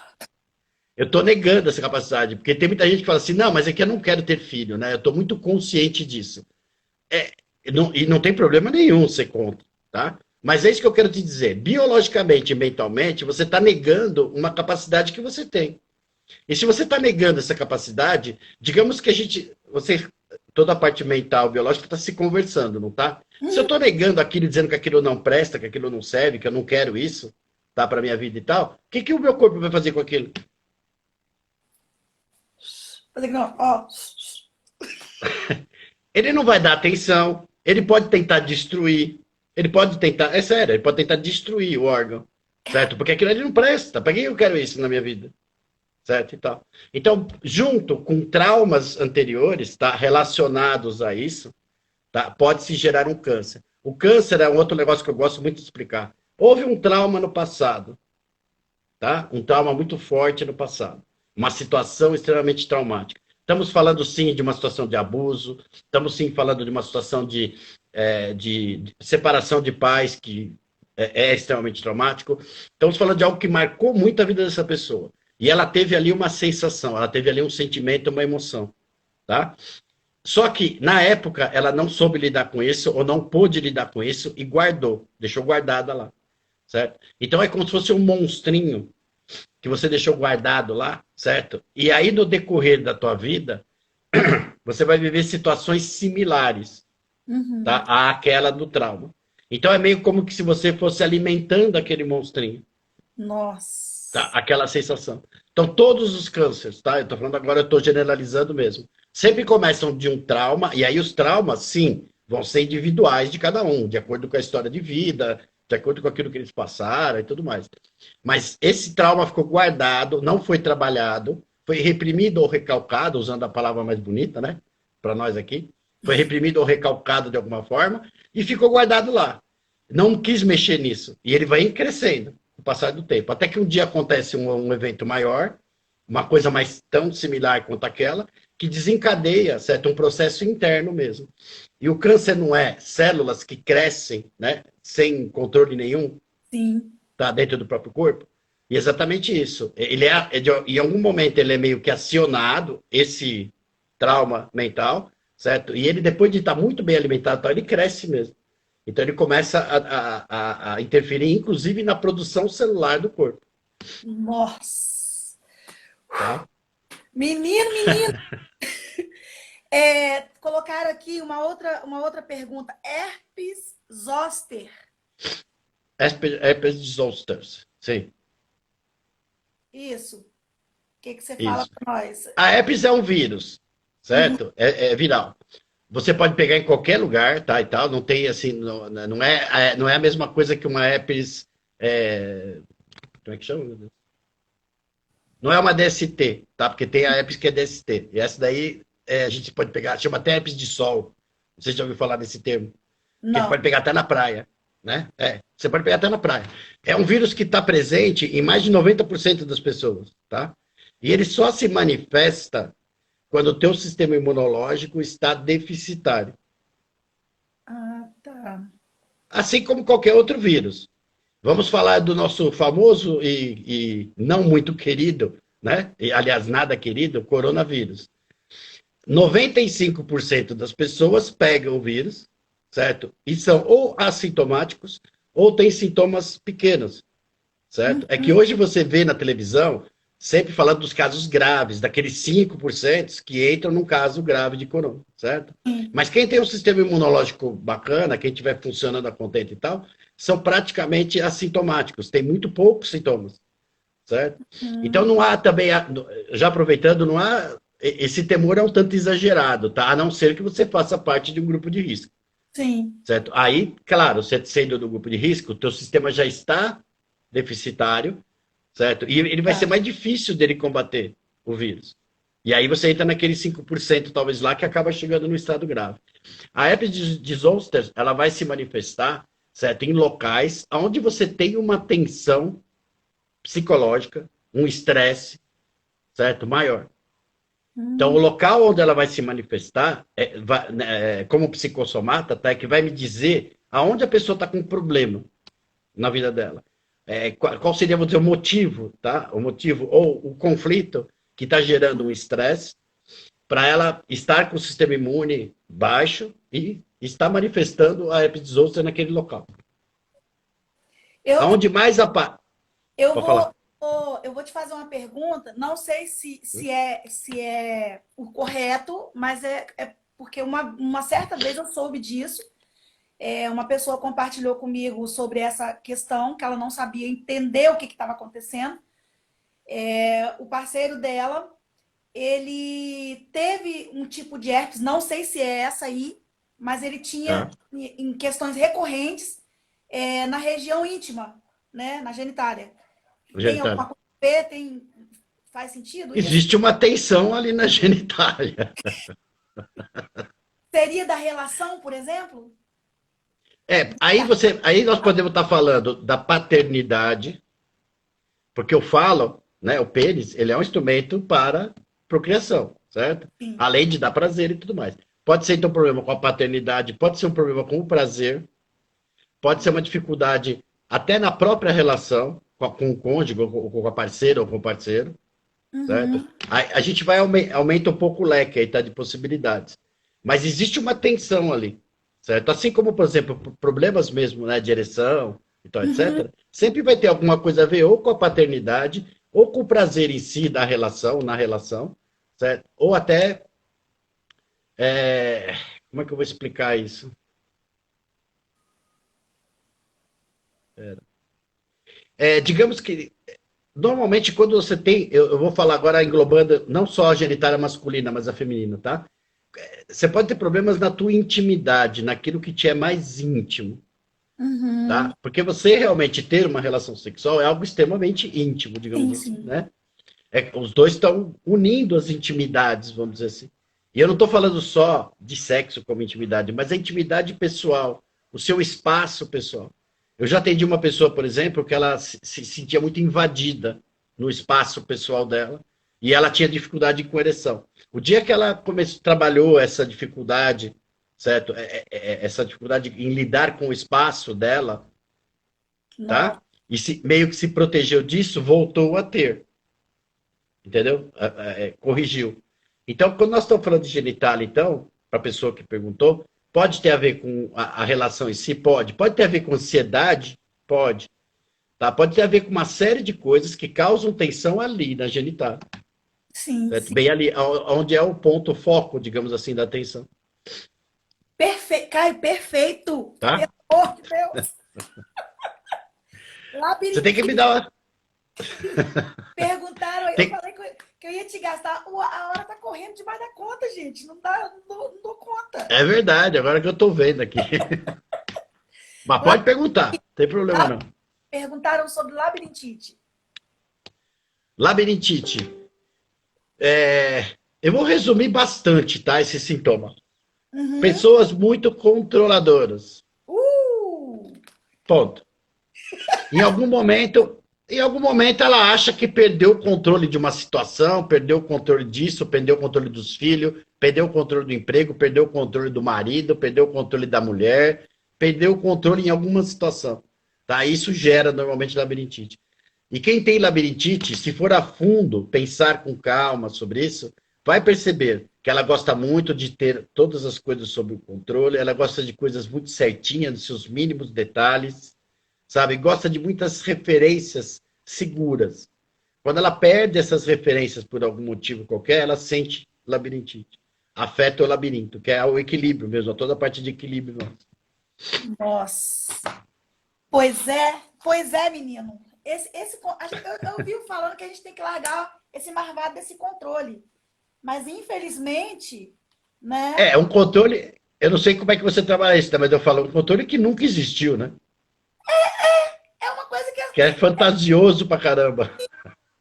Eu estou negando essa capacidade, porque tem muita gente que fala assim, não, mas é que eu não quero ter filho, né? Eu estou muito consciente disso. E não tem problema nenhum ser contra, tá? Mas é isso que eu quero te dizer. Biologicamente e mentalmente, você está negando uma capacidade que você tem. E se você está negando essa capacidade, digamos que toda a parte mental, biológica, está se conversando, não tá? Se eu estou negando aquilo, dizendo que aquilo não presta, que aquilo não serve, que eu não quero isso, tá, para minha vida e tal, o que o meu corpo vai fazer com aquilo? Fazer que não, ó. Ele não vai dar atenção, ele pode tentar destruir, é sério, ele pode tentar destruir o órgão, certo? Porque aquilo ali não presta, para que eu quero isso na minha vida? Certo e tal. Então, junto com traumas anteriores, tá, relacionados a isso, tá, pode-se gerar um câncer. O câncer é um outro negócio que eu gosto muito de explicar. Houve um trauma no passado, tá? Um trauma muito forte no passado. Uma situação extremamente traumática. Estamos falando, sim, de uma situação de abuso, estamos, sim, falando de uma situação de separação de pais, que é extremamente traumático. Estamos falando de algo que marcou muito a vida dessa pessoa. E ela teve ali uma sensação, ela teve ali um sentimento, uma emoção, tá? Só que, na época, ela não soube lidar com isso, ou não pôde lidar com isso, e guardou, deixou guardada lá, certo? Então, é como se fosse um monstrinho que você deixou guardado lá, certo? E aí, no decorrer da tua vida, você vai viver situações similares, tá? Àquela do trauma. Então, é meio como que se você fosse alimentando aquele monstrinho. Nossa. Tá? Aquela sensação. Então, todos os cânceres, tá? Eu tô falando agora, eu tô generalizando mesmo. Sempre começam de um trauma, e aí os traumas, sim, vão ser individuais de cada um, de acordo com a história de vida, de acordo com aquilo que eles passaram e tudo mais. Mas esse trauma ficou guardado, não foi trabalhado, foi reprimido ou recalcado, usando a palavra mais bonita, né? Para nós aqui. Foi reprimido ou recalcado de alguma forma, e ficou guardado lá. Não quis mexer nisso. E ele vai crescendo com o passar do tempo. Até que um dia acontece um evento maior, uma coisa mais tão similar quanto aquela, que desencadeia, certo? Um processo interno mesmo. E o câncer não é células que crescem, né, sem controle nenhum, Sim. tá, dentro do próprio corpo? E exatamente isso. Em algum momento, ele é meio que acionado, esse trauma mental, certo? E ele, depois de estar muito bem alimentado, ele cresce mesmo. Então, ele começa a interferir, inclusive, na produção celular do corpo. Nossa. Tá? Menino. Colocaram aqui uma outra pergunta. Herpes zoster. Herpes zoster, sim. Isso. O que você fala para nós? A herpes é um vírus, certo? É viral. Você pode pegar em qualquer lugar, tá, e tal. Não tem assim, não é a mesma coisa que uma herpes. Como é que chama, meu Deus? Não é uma DST, tá? Porque tem a herpes que é DST. E essa daí a gente pode pegar, chama até herpes de sol. Você já ouviu falar desse termo? Que Não. pode pegar até na praia, né? Você pode pegar até na praia. É um vírus que está presente em mais de 90% das pessoas, tá? E ele só se manifesta quando o teu sistema imunológico está deficitário. Ah, tá. Assim como qualquer outro vírus. Vamos falar do nosso famoso e não muito querido, né? E, aliás, nada querido, coronavírus. 95% das pessoas pegam o vírus, certo? E são ou assintomáticos ou têm sintomas pequenos, certo? É que hoje você vê na televisão sempre falando dos casos graves, daqueles 5% que entram num caso grave de corona, certo? Mas quem tem um sistema imunológico bacana, quem estiver funcionando a contento e tal, são praticamente assintomáticos, tem muito poucos sintomas, certo? Então não há também, já aproveitando, não há, esse temor é um tanto exagerado, tá? A não ser que você faça parte de um grupo de risco. Sim. Certo? Aí, claro, você sendo do grupo de risco, o teu sistema já está deficitário, certo? E ele vai ser mais difícil dele combater o vírus. E aí você entra naqueles 5% talvez lá que acaba chegando no estado grave. A herpes de zoster, ela vai se manifestar, certo? Em locais onde você tem uma tensão psicológica, um estresse, certo? Maior. Então, o local onde ela vai se manifestar, como psicossomata, tá? É que vai me dizer aonde a pessoa está com problema na vida dela. Qual seria, vou dizer, o motivo, tá? O motivo ou o conflito que está gerando um estresse para ela estar com o sistema imune baixo e estar manifestando a herpes zoster naquele local. Aonde mais eu Pode vou, falar. eu vou te fazer uma pergunta, não sei se é o correto, mas é porque uma certa vez eu soube disso. Uma pessoa compartilhou comigo sobre essa questão, que ela não sabia entender o que estava acontecendo. O parceiro dela, ele teve um tipo de herpes, não sei se é essa aí, mas ele tinha em questões recorrentes na região íntima, né, na genitália. Tem alguma coisa a ver? Faz sentido isso? Existe uma tensão ali na genitália. Seria da relação, por exemplo? Aí nós podemos estar falando da paternidade, porque eu falo, né, o pênis, ele é um instrumento para procriação, certo? Sim. Além de dar prazer e tudo mais. Pode ser então um problema com a paternidade, pode ser um problema com o prazer, pode ser uma dificuldade até na própria relação com o cônjuge, ou com a parceira ou com o parceiro, certo? A gente vai aumenta um pouco o leque aí, tá, de possibilidades. Mas existe uma tensão ali, certo? Assim como, por exemplo, problemas mesmo, né, de ereção, então, etc. Sempre vai ter alguma coisa a ver ou com a paternidade, ou com o prazer em si da relação, na relação, certo? Ou até... como é que eu vou explicar isso? Digamos que, normalmente, quando você tem... Eu vou falar agora englobando não só a genitália masculina, mas a feminina, tá? Você pode ter problemas na tua intimidade, naquilo que te é mais íntimo. Tá? Porque você realmente ter uma relação sexual é algo extremamente íntimo, digamos assim, né? Os dois estão unindo as intimidades, vamos dizer assim. E eu não estou falando só de sexo como intimidade, mas a intimidade pessoal, o seu espaço pessoal. Eu já atendi uma pessoa, por exemplo, que ela se sentia muito invadida no espaço pessoal dela, E ela tinha dificuldade com ereção. O dia que ela trabalhou essa dificuldade, certo? Essa dificuldade em lidar com o espaço dela, Nossa. tá? E meio que se protegeu disso, voltou a ter. Entendeu? Corrigiu. Então, quando nós estamos falando de genitália, então, para a pessoa que perguntou, pode ter a ver com a relação em si? Pode. Pode ter a ver com ansiedade? Pode. Tá? Pode ter a ver com uma série de coisas que causam tensão ali na genitália. Sim, Certo? sim. Bem ali, onde é o ponto, o foco, digamos assim, da atenção. Perfeito, Caio, perfeito. Tá? Pelo amor de Deus. Você tem que me Labirintite. dar uma... Perguntaram, eu Tem... falei que eu ia te gastar. A hora tá correndo demais da conta, gente. Não dá, não dou conta. É verdade, agora que eu tô vendo aqui. Mas pode perguntar, não tem problema não. Perguntaram sobre labirintite. Labirintite. Eu vou resumir bastante, tá? Esse sintoma. Uhum. Pessoas muito controladoras. Ponto. Em algum momento ela acha que perdeu o controle de uma situação, perdeu o controle disso, perdeu o controle dos filhos, perdeu o controle do emprego, perdeu o controle do marido, perdeu o controle da mulher, perdeu o controle em alguma situação. Tá? Isso gera normalmente labirintite. E quem tem labirintite, se for a fundo, pensar com calma sobre isso, vai perceber que ela gosta muito de ter todas as coisas sob o controle, ela gosta de coisas muito certinhas, dos seus mínimos detalhes, sabe? Gosta de muitas referências seguras. Quando ela perde essas referências por algum motivo qualquer, ela sente labirintite. Afeta o labirinto, que é o equilíbrio mesmo, toda a parte de equilíbrio nosso. Nossa. Pois é, menino. Eu vi falando que a gente tem que largar esse marvado desse controle. Mas, infelizmente, né? É um controle... Eu não sei como é que você trabalha isso, mas eu falo um controle que nunca existiu, né? É uma coisa Que é fantasioso pra caramba.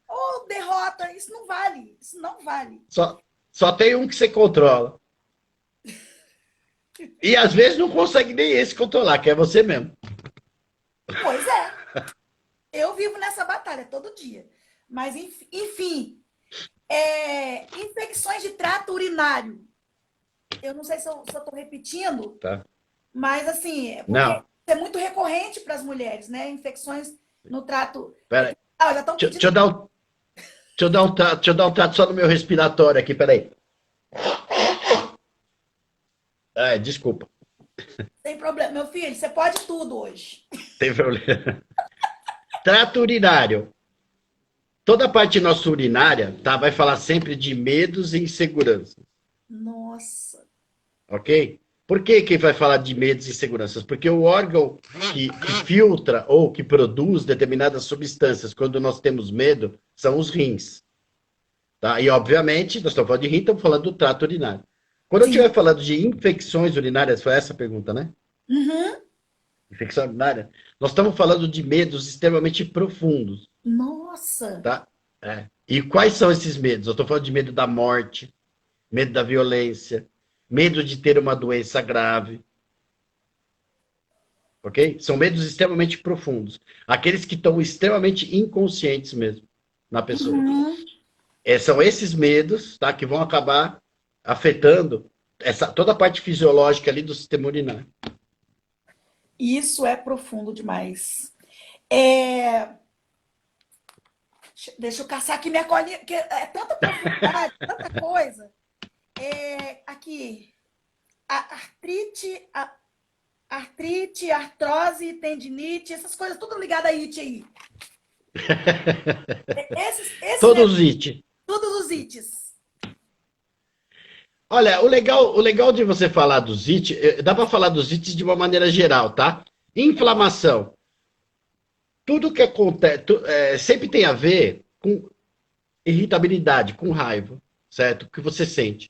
Ou derrota, isso não vale. Isso não vale. Só tem um que você controla. E às vezes não consegue nem esse controlar, que é você mesmo. Pois é. Eu vivo nessa batalha todo dia. Mas, enfim, infecções de trato urinário. Eu não sei se eu estou repetindo, Tá. mas assim, Não. é muito recorrente para as mulheres, né? Infecções no trato. Pera aí. Já estão pedindo... Deixa eu dar um trato só no meu respiratório aqui, peraí. Desculpa. Sem problema. Meu filho, você pode tudo hoje. Tem problema. Trato urinário. Toda a parte nossa urinária, tá, vai falar sempre de medos e inseguranças. Nossa. Ok? Por que vai falar de medos e inseguranças? Porque o órgão que filtra ou que produz determinadas substâncias quando nós temos medo são os rins. Tá? E, obviamente, nós estamos falando de rim, estamos falando do trato urinário. Quando eu estiver falando de infecções urinárias, foi essa a pergunta, né? Uhum. Infecção urinária. Nós estamos falando de medos extremamente profundos. Nossa. Tá? E quais são esses medos? Eu estou falando de medo da morte, medo da violência, medo de ter uma doença grave. Ok? São medos extremamente profundos. Aqueles que estão extremamente inconscientes mesmo na pessoa. Uhum. São esses medos, tá, que vão acabar afetando toda a parte fisiológica ali do sistema urinário. Isso é profundo demais. Deixa eu caçar aqui minha colinha, que é tanta profundidade, tanta coisa. Aqui, artrite, artrose, tendinite, essas coisas tudo ligado a it aí. Todos os it. Todos os ites. Olha, o legal de você falar dos it, dá para falar dos ites de uma maneira geral, tá? Inflamação. Tudo que acontece sempre tem a ver com irritabilidade, com raiva, certo? O que você sente.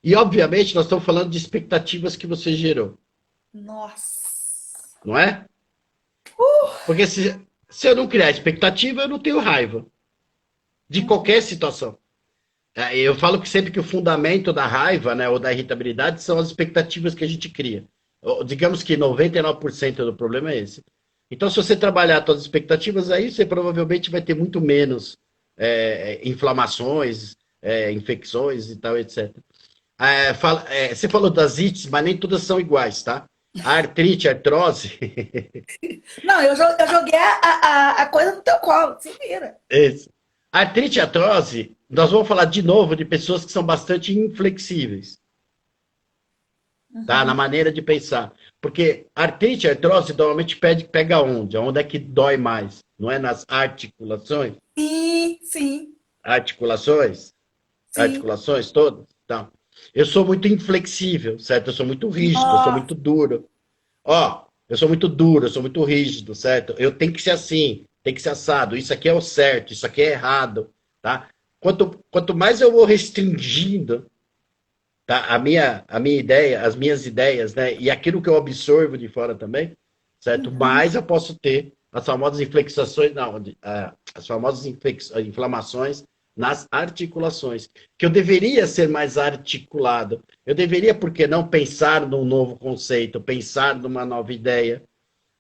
E, obviamente, nós estamos falando de expectativas que você gerou. Nossa. Não é? Porque se eu não criar expectativa, eu não tenho raiva. De qualquer situação. Eu falo que sempre que o fundamento da raiva, né, ou da irritabilidade são as expectativas que a gente cria. Digamos que 99% do problema é esse. Então, se você trabalhar suas expectativas aí, você provavelmente vai ter muito menos inflamações, infecções e tal, etc. Você falou das ites, mas nem todas são iguais, tá? A artrite, a artrose, Não, eu joguei a coisa no teu colo, se vira. isso. A artrite e a artrose, nós vamos falar de novo de pessoas que são bastante inflexíveis, tá? Na Uhum. maneira de pensar. Porque artrite e artrose normalmente pega onde? Onde é que dói mais? Não é nas articulações? Sim, sim, Articulações? sim. Articulações todas? Então, eu sou muito inflexível, certo? Eu sou muito rígido, eu sou Nossa, muito duro. Ó, eu sou muito duro, eu sou muito rígido, certo? Eu tenho que ser assim, tem que ser assado. Isso aqui é o certo, isso aqui é errado, tá? Quanto mais eu vou restringindo, tá? A minha ideia, as minhas ideias, né? E aquilo que eu absorvo de fora também, certo? uhum. Mais eu posso ter as famosas inflexações, não, as famosas inflamações nas articulações, que eu deveria ser mais articulado. Eu deveria, por que não, pensar num novo conceito, pensar numa nova ideia,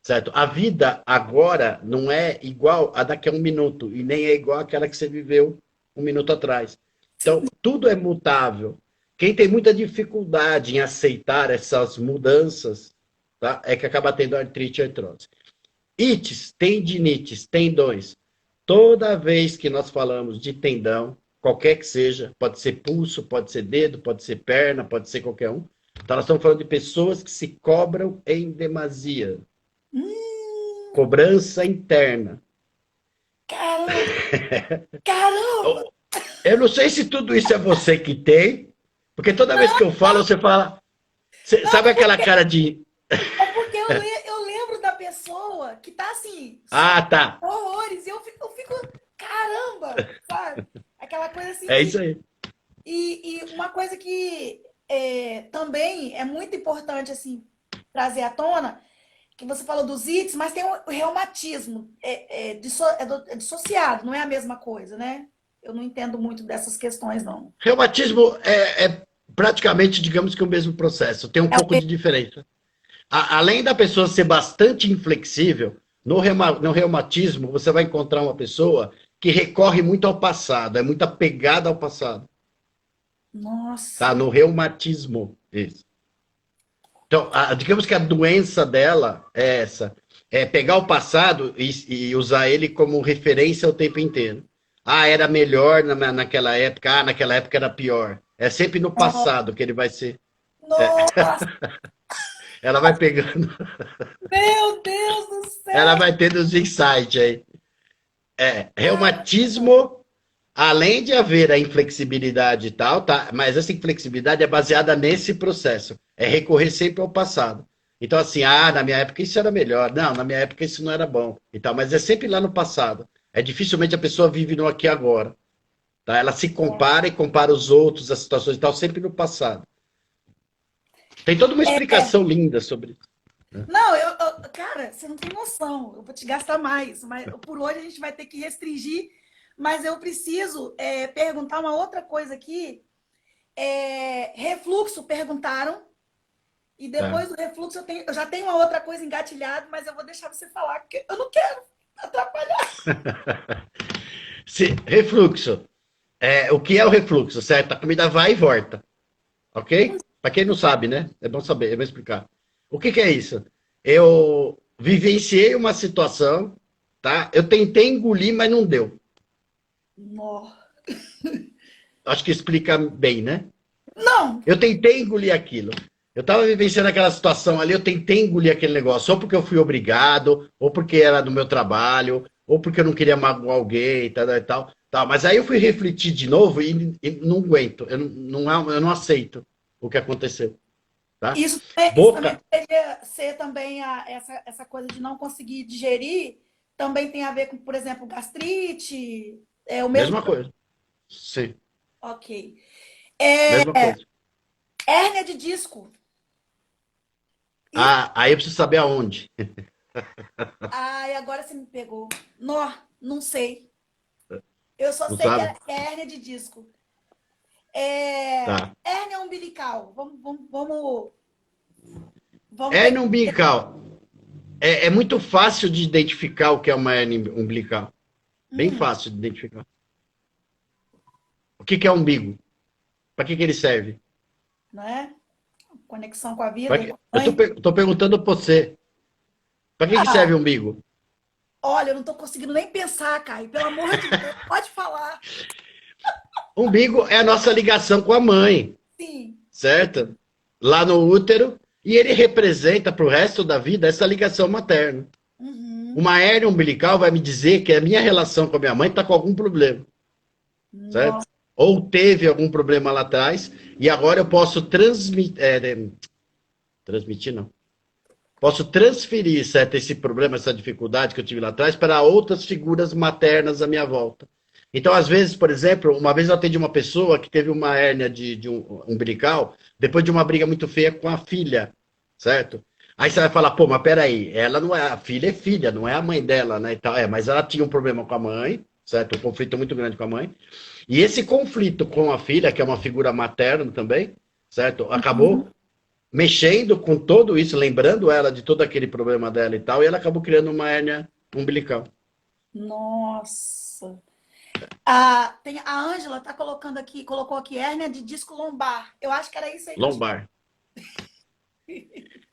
certo? A vida agora não é igual a daqui a um minuto, e nem é igual àquela que você viveu um minuto atrás. Então, tudo é mutável. Quem tem muita dificuldade em aceitar essas mudanças, tá? É que acaba tendo artrite e artrose. Ites, tendinites, tendões. Toda vez que nós falamos de tendão, qualquer que seja, pode ser pulso, pode ser dedo, pode ser perna, pode ser qualquer um. Então, nós estamos falando de pessoas que se cobram em demasia. Hum, Cobrança interna. caramba, caramba. Eu não sei se tudo isso é você que tem, porque toda vez que eu falo, você fala. Não, Sabe aquela cara de. é porque eu lembro da pessoa que tá assim, Ah, tá. horrores, e eu fico, caramba, sabe? Aquela coisa assim É que. isso aí. E uma coisa que também é muito importante assim trazer à tona, que você falou dos ites, mas tem o reumatismo, é dissociado, não é a mesma coisa, né? Eu não entendo muito dessas questões, não. Reumatismo é praticamente, digamos que o mesmo processo, tem um É o pouco de diferença. Além da pessoa ser bastante inflexível, no reumatismo você vai encontrar uma pessoa que recorre muito ao passado, é muito apegada ao passado. Tá? Nossa. No reumatismo. Isso. Então, digamos que a doença dela é essa. É pegar o passado e usar ele como referência o tempo inteiro. Ah, era melhor naquela época. Ah, naquela época era pior. É sempre no passado que ele vai ser. Nossa, Ela vai pegando, meu Deus do ela céu! vai tendo os insights aí. Reumatismo, além de haver a inflexibilidade e tal, tá? Mas essa inflexibilidade é baseada nesse processo. É recorrer sempre ao passado. Então, assim, na minha época isso era melhor. Não, na minha época isso não era bom. E tal, mas é sempre lá no passado. Dificilmente a pessoa vive no aqui e agora. Tá? Ela se compara e compara os outros, as situações e tal, sempre no passado. Tem toda uma explicação linda sobre isso. Não, cara, você não tem noção. Eu vou te gastar mais, mas por hoje a gente vai ter que restringir. Mas eu preciso perguntar uma outra coisa aqui. Refluxo, perguntaram. E Tá? depois do refluxo eu já tenho uma outra coisa engatilhada, mas eu vou deixar você falar, porque eu não quero atrapalhar. Refluxo. O que é o refluxo, certo? A comida vai e volta. Ok? Para quem não sabe, né? É bom saber, eu vou explicar. O que é isso? Eu vivenciei uma situação, tá? Eu tentei engolir, mas não deu. Não. Acho que explica bem, né? Não. Eu tentei engolir aquilo. Eu estava vivenciando aquela situação ali, eu tentei engolir aquele negócio, ou porque eu fui obrigado, ou porque era do meu trabalho, ou porque eu não queria magoar alguém, tal, tal, tal. Tal. Mas aí eu fui refletir de novo e não aguento, eu não aceito o que aconteceu. Tá? Isso também Boca, poderia ser também essa coisa de não conseguir digerir, também tem a ver com, por exemplo, gastrite, é o mesmo. mesma coisa. Sim, Ok. mesma coisa. Hérnia de disco. Aí eu preciso saber aonde. Ai, agora você me pegou. Não sei. Eu só Não sei que sabe? é hérnia de disco. Tá. Hérnia umbilical. Vamos Hérnia pegar. umbilical. É muito fácil de identificar o que é uma hérnia umbilical. Bem Hum, fácil de identificar. O que que é umbigo? Para que que ele serve? Não é? Conexão com a vida e com a Eu mãe. tô perguntando para você. Para que que Ah, serve o umbigo? olha, eu não estou conseguindo nem pensar, Caio. Pelo amor de Deus, pode falar. Umbigo é a nossa ligação com a mãe, Sim. certo? Lá no útero. E ele representa para o resto da vida essa ligação materna. Uhum. Uma hérnia umbilical vai me dizer que a minha relação com a minha mãe está com algum problema, certo? Nossa, Ou teve algum problema lá atrás, e agora eu posso transmitir, não. Posso transferir, certo, esse problema, essa dificuldade que eu tive lá atrás para outras figuras maternas à minha volta. Então, às vezes, por exemplo, uma vez eu atendi uma pessoa que teve uma hérnia de umbilical depois de uma briga muito feia com a filha, certo? Aí você vai falar, pô, mas peraí, ela não é, a filha é filha, não é a mãe dela, né, e tal. Mas ela tinha um problema com a mãe, certo? Um conflito muito grande com a mãe. E esse conflito com a filha, que é uma figura materna também, certo? Acabou mexendo com tudo isso, lembrando ela de todo aquele problema dela e tal, e ela acabou criando uma hérnia umbilical. nossa. Tem a Ângela tá colocando aqui, colocou aqui hérnia de disco lombar. Eu acho que era isso aí que eu tinha. Lombar.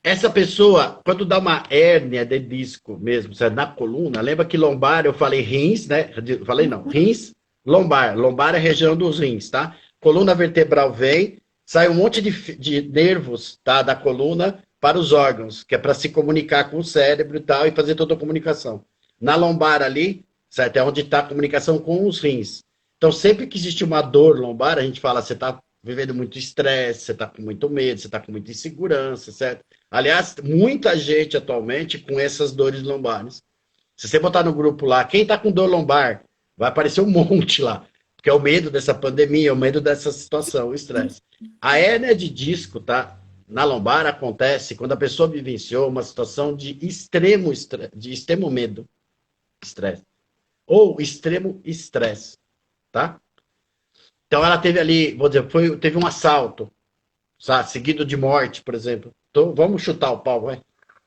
Essa pessoa, quando dá uma hérnia de disco mesmo, certo? Na coluna, lembra que lombar, eu falei rins, né? Falei não, rins, lombar. Lombar é a região dos rins, tá? Coluna vertebral vem, sai um monte de nervos, tá? Da coluna para os órgãos, que é para se comunicar com o cérebro e tal, e fazer toda a comunicação. Na lombar ali, certo? É onde está a comunicação com os rins. Então, sempre que existe uma dor lombar, a gente fala, você está vivendo muito estresse, você está com muito medo, você está com muita insegurança, certo? Aliás, muita gente atualmente com essas dores lombares. Se você botar no grupo lá, quem está com dor lombar, vai aparecer um monte lá. Porque é o medo dessa pandemia, é o medo dessa situação, o estresse. A hérnia de disco, tá? Na lombar acontece quando a pessoa vivenciou uma situação de extremo estresse, de extremo medo, estresse. Ou extremo estresse, tá? Então ela teve ali, vou dizer, teve um assalto, sabe? Seguido de morte, por exemplo. Então, vamos chutar o pau, vai.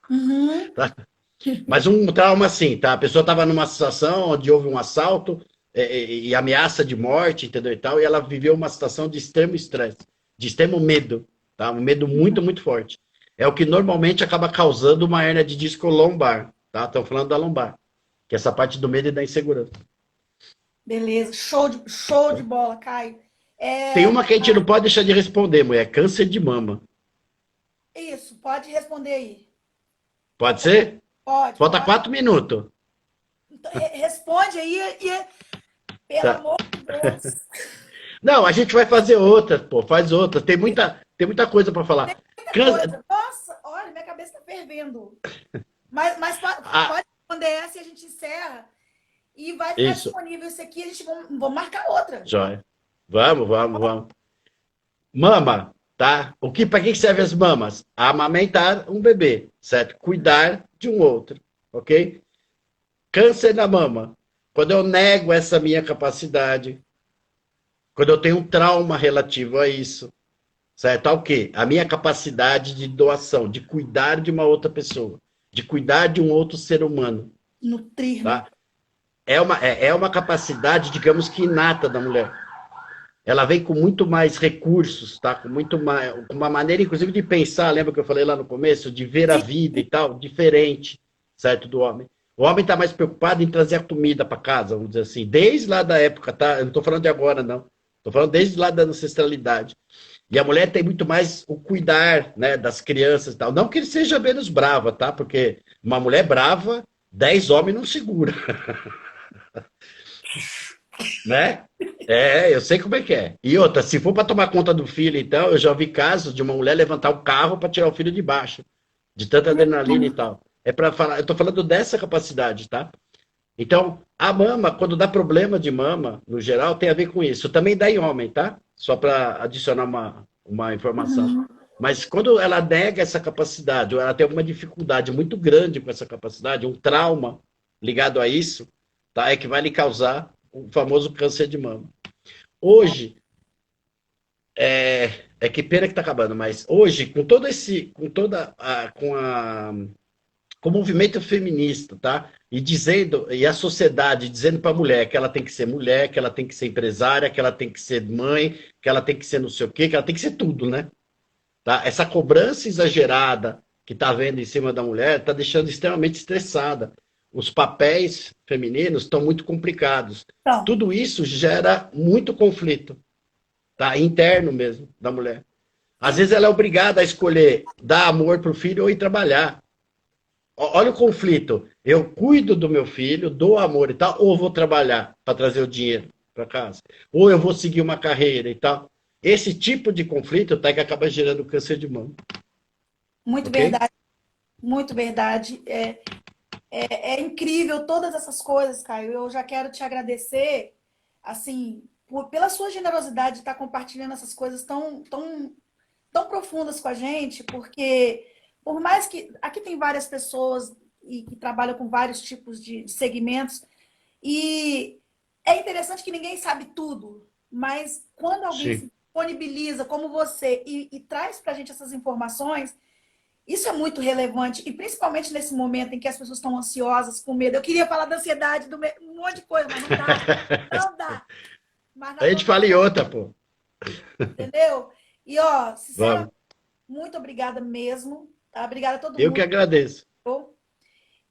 Uhum. Tá? Mas um trauma assim, tá? A pessoa estava numa situação onde houve um assalto e ameaça de morte, entendeu e tal, e ela viveu uma situação de extremo estresse, de extremo medo, tá? Um medo muito, muito forte. É o que normalmente acaba causando uma hérnia de disco lombar, tá? Estão falando da lombar, que é essa parte do medo e da insegurança. Beleza, show de bola, Caio. Tem É, uma que a gente não pode deixar de responder, mulher, câncer de mama. isso, pode responder aí. Pode ser? Pode, Falta pode. 4 minutos. Então, responde aí e, pelo Tá. amor de Deus. Não, a gente vai fazer outra, pô, faz outra. Tem muita coisa para falar. Muita Câncer, coisa. Nossa, olha, minha cabeça está fervendo. Mas ah, pode responder essa e a gente encerra. E vai ficar isso, disponível isso aqui, a gente vai marcar outra. joia. Vamos. Mama, tá? Para que serve as mamas? Amamentar um bebê, certo? Cuidar de um outro, ok? Câncer na mama. Quando eu nego essa minha capacidade, quando eu tenho um trauma relativo a isso, certo? Ao quê? A minha capacidade de doação, de cuidar de uma outra pessoa, de cuidar de um outro ser humano, Nutrir, né? tá? É uma capacidade, digamos que inata da mulher. Ela vem com muito mais recursos, tá? Com muito mais, com uma maneira, inclusive, de pensar, lembra que eu falei lá no começo? De ver a vida e tal, diferente, certo, do homem. O homem está mais preocupado em trazer a comida para casa, vamos dizer assim, desde lá da época, tá? Eu não estou falando de agora, não. Estou falando desde lá da ancestralidade. E a mulher tem muito mais o cuidar, né, das crianças e tal. Não que ele seja menos brava, tá? Porque uma mulher brava, 10 homens não segura. Né? Eu sei como é que é. E outra, se for para tomar conta do filho, então, eu já vi casos de uma mulher levantar o carro para tirar o filho de baixo, de tanta adrenalina e tal. É para falar, eu tô falando dessa capacidade, tá? Então, a mama, quando dá problema de mama, no geral, tem a ver com isso. Também dá em homem, tá? Só para adicionar uma informação. Mas quando ela nega essa capacidade, ou ela tem alguma dificuldade muito grande com essa capacidade, um trauma ligado a isso, tá? É que vai lhe causar o famoso câncer de mama. Hoje, que pena que está acabando, mas hoje, com todo esse, com com o movimento feminista, tá? E a sociedade dizendo para a mulher que ela tem que ser mulher, que ela tem que ser empresária, que ela tem que ser mãe, que ela tem que ser não sei o quê, que ela tem que ser tudo, né? Tá? Essa cobrança exagerada que está havendo em cima da mulher está deixando extremamente estressada. Os papéis femininos estão muito complicados. Então, Tudo isso gera muito conflito, tá? Interno mesmo da mulher. Às vezes ela é obrigada a escolher dar amor para o filho ou ir trabalhar. Olha o conflito. Eu cuido do meu filho, dou amor e tal, ou vou trabalhar para trazer o dinheiro para casa. Ou eu vou seguir uma carreira e tal. Esse tipo de conflito tá, que acaba gerando câncer de mama. muito Ok? verdade, muito verdade. É incrível todas essas coisas, Caio. Eu já quero te agradecer, assim, pela sua generosidade de estar compartilhando essas coisas tão profundas com a gente, porque por mais que aqui tem várias pessoas que trabalham com vários tipos de segmentos, e é interessante que ninguém sabe tudo, mas quando alguém Sim. se disponibiliza como você e traz para a gente essas informações, isso é muito relevante, e principalmente nesse momento em que as pessoas estão ansiosas, com medo. Eu queria falar da ansiedade, um monte de coisa, mas não dá. Não dá. Mas A nós gente vamos, fala em outra, pô. entendeu? E, ó, sinceramente, Vamos. muito obrigada mesmo. Tá? Obrigada a todo Eu que mundo. agradeço.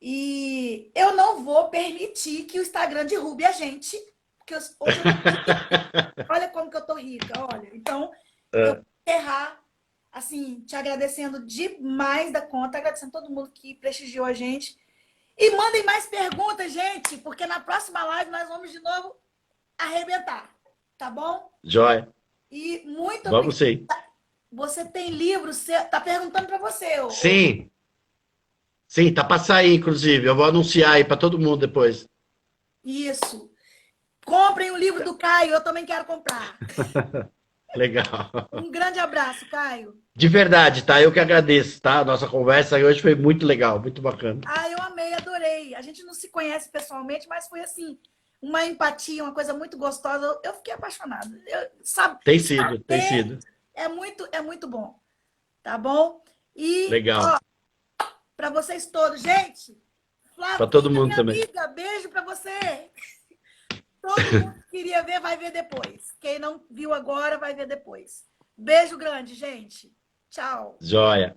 E eu não vou permitir que o Instagram derrube a gente, porque hoje eu tô rica. Olha como que eu tô rica, olha. Então, eu vou encerrar, assim, te agradecendo demais da conta, agradecendo todo mundo que prestigiou a gente. E mandem mais perguntas, gente, porque na próxima live nós vamos de novo arrebentar, tá bom? Joia. E muito Vamos obrigada. sim. Você tem livro? Tá perguntando para você. Sim. Sim, tá para sair, inclusive. Eu vou anunciar aí para todo mundo depois. Isso. Comprem o livro do Caio, eu também quero comprar. Legal. Um grande abraço, Caio. De verdade, tá? Eu que agradeço, tá? A nossa conversa hoje foi muito legal, muito bacana. Ah, eu amei, adorei. A gente não se conhece pessoalmente, mas foi assim, uma empatia, uma coisa muito gostosa. Eu fiquei apaixonada. Tem sido, tem sido. É muito bom. Tá bom? E, Legal. ó, para vocês todos, gente, Para todo Flavinha, mundo minha também. amiga, beijo para você. Todo mundo que queria ver, vai ver depois. Quem não viu agora, vai ver depois. Beijo grande, gente. Tchau. Joia.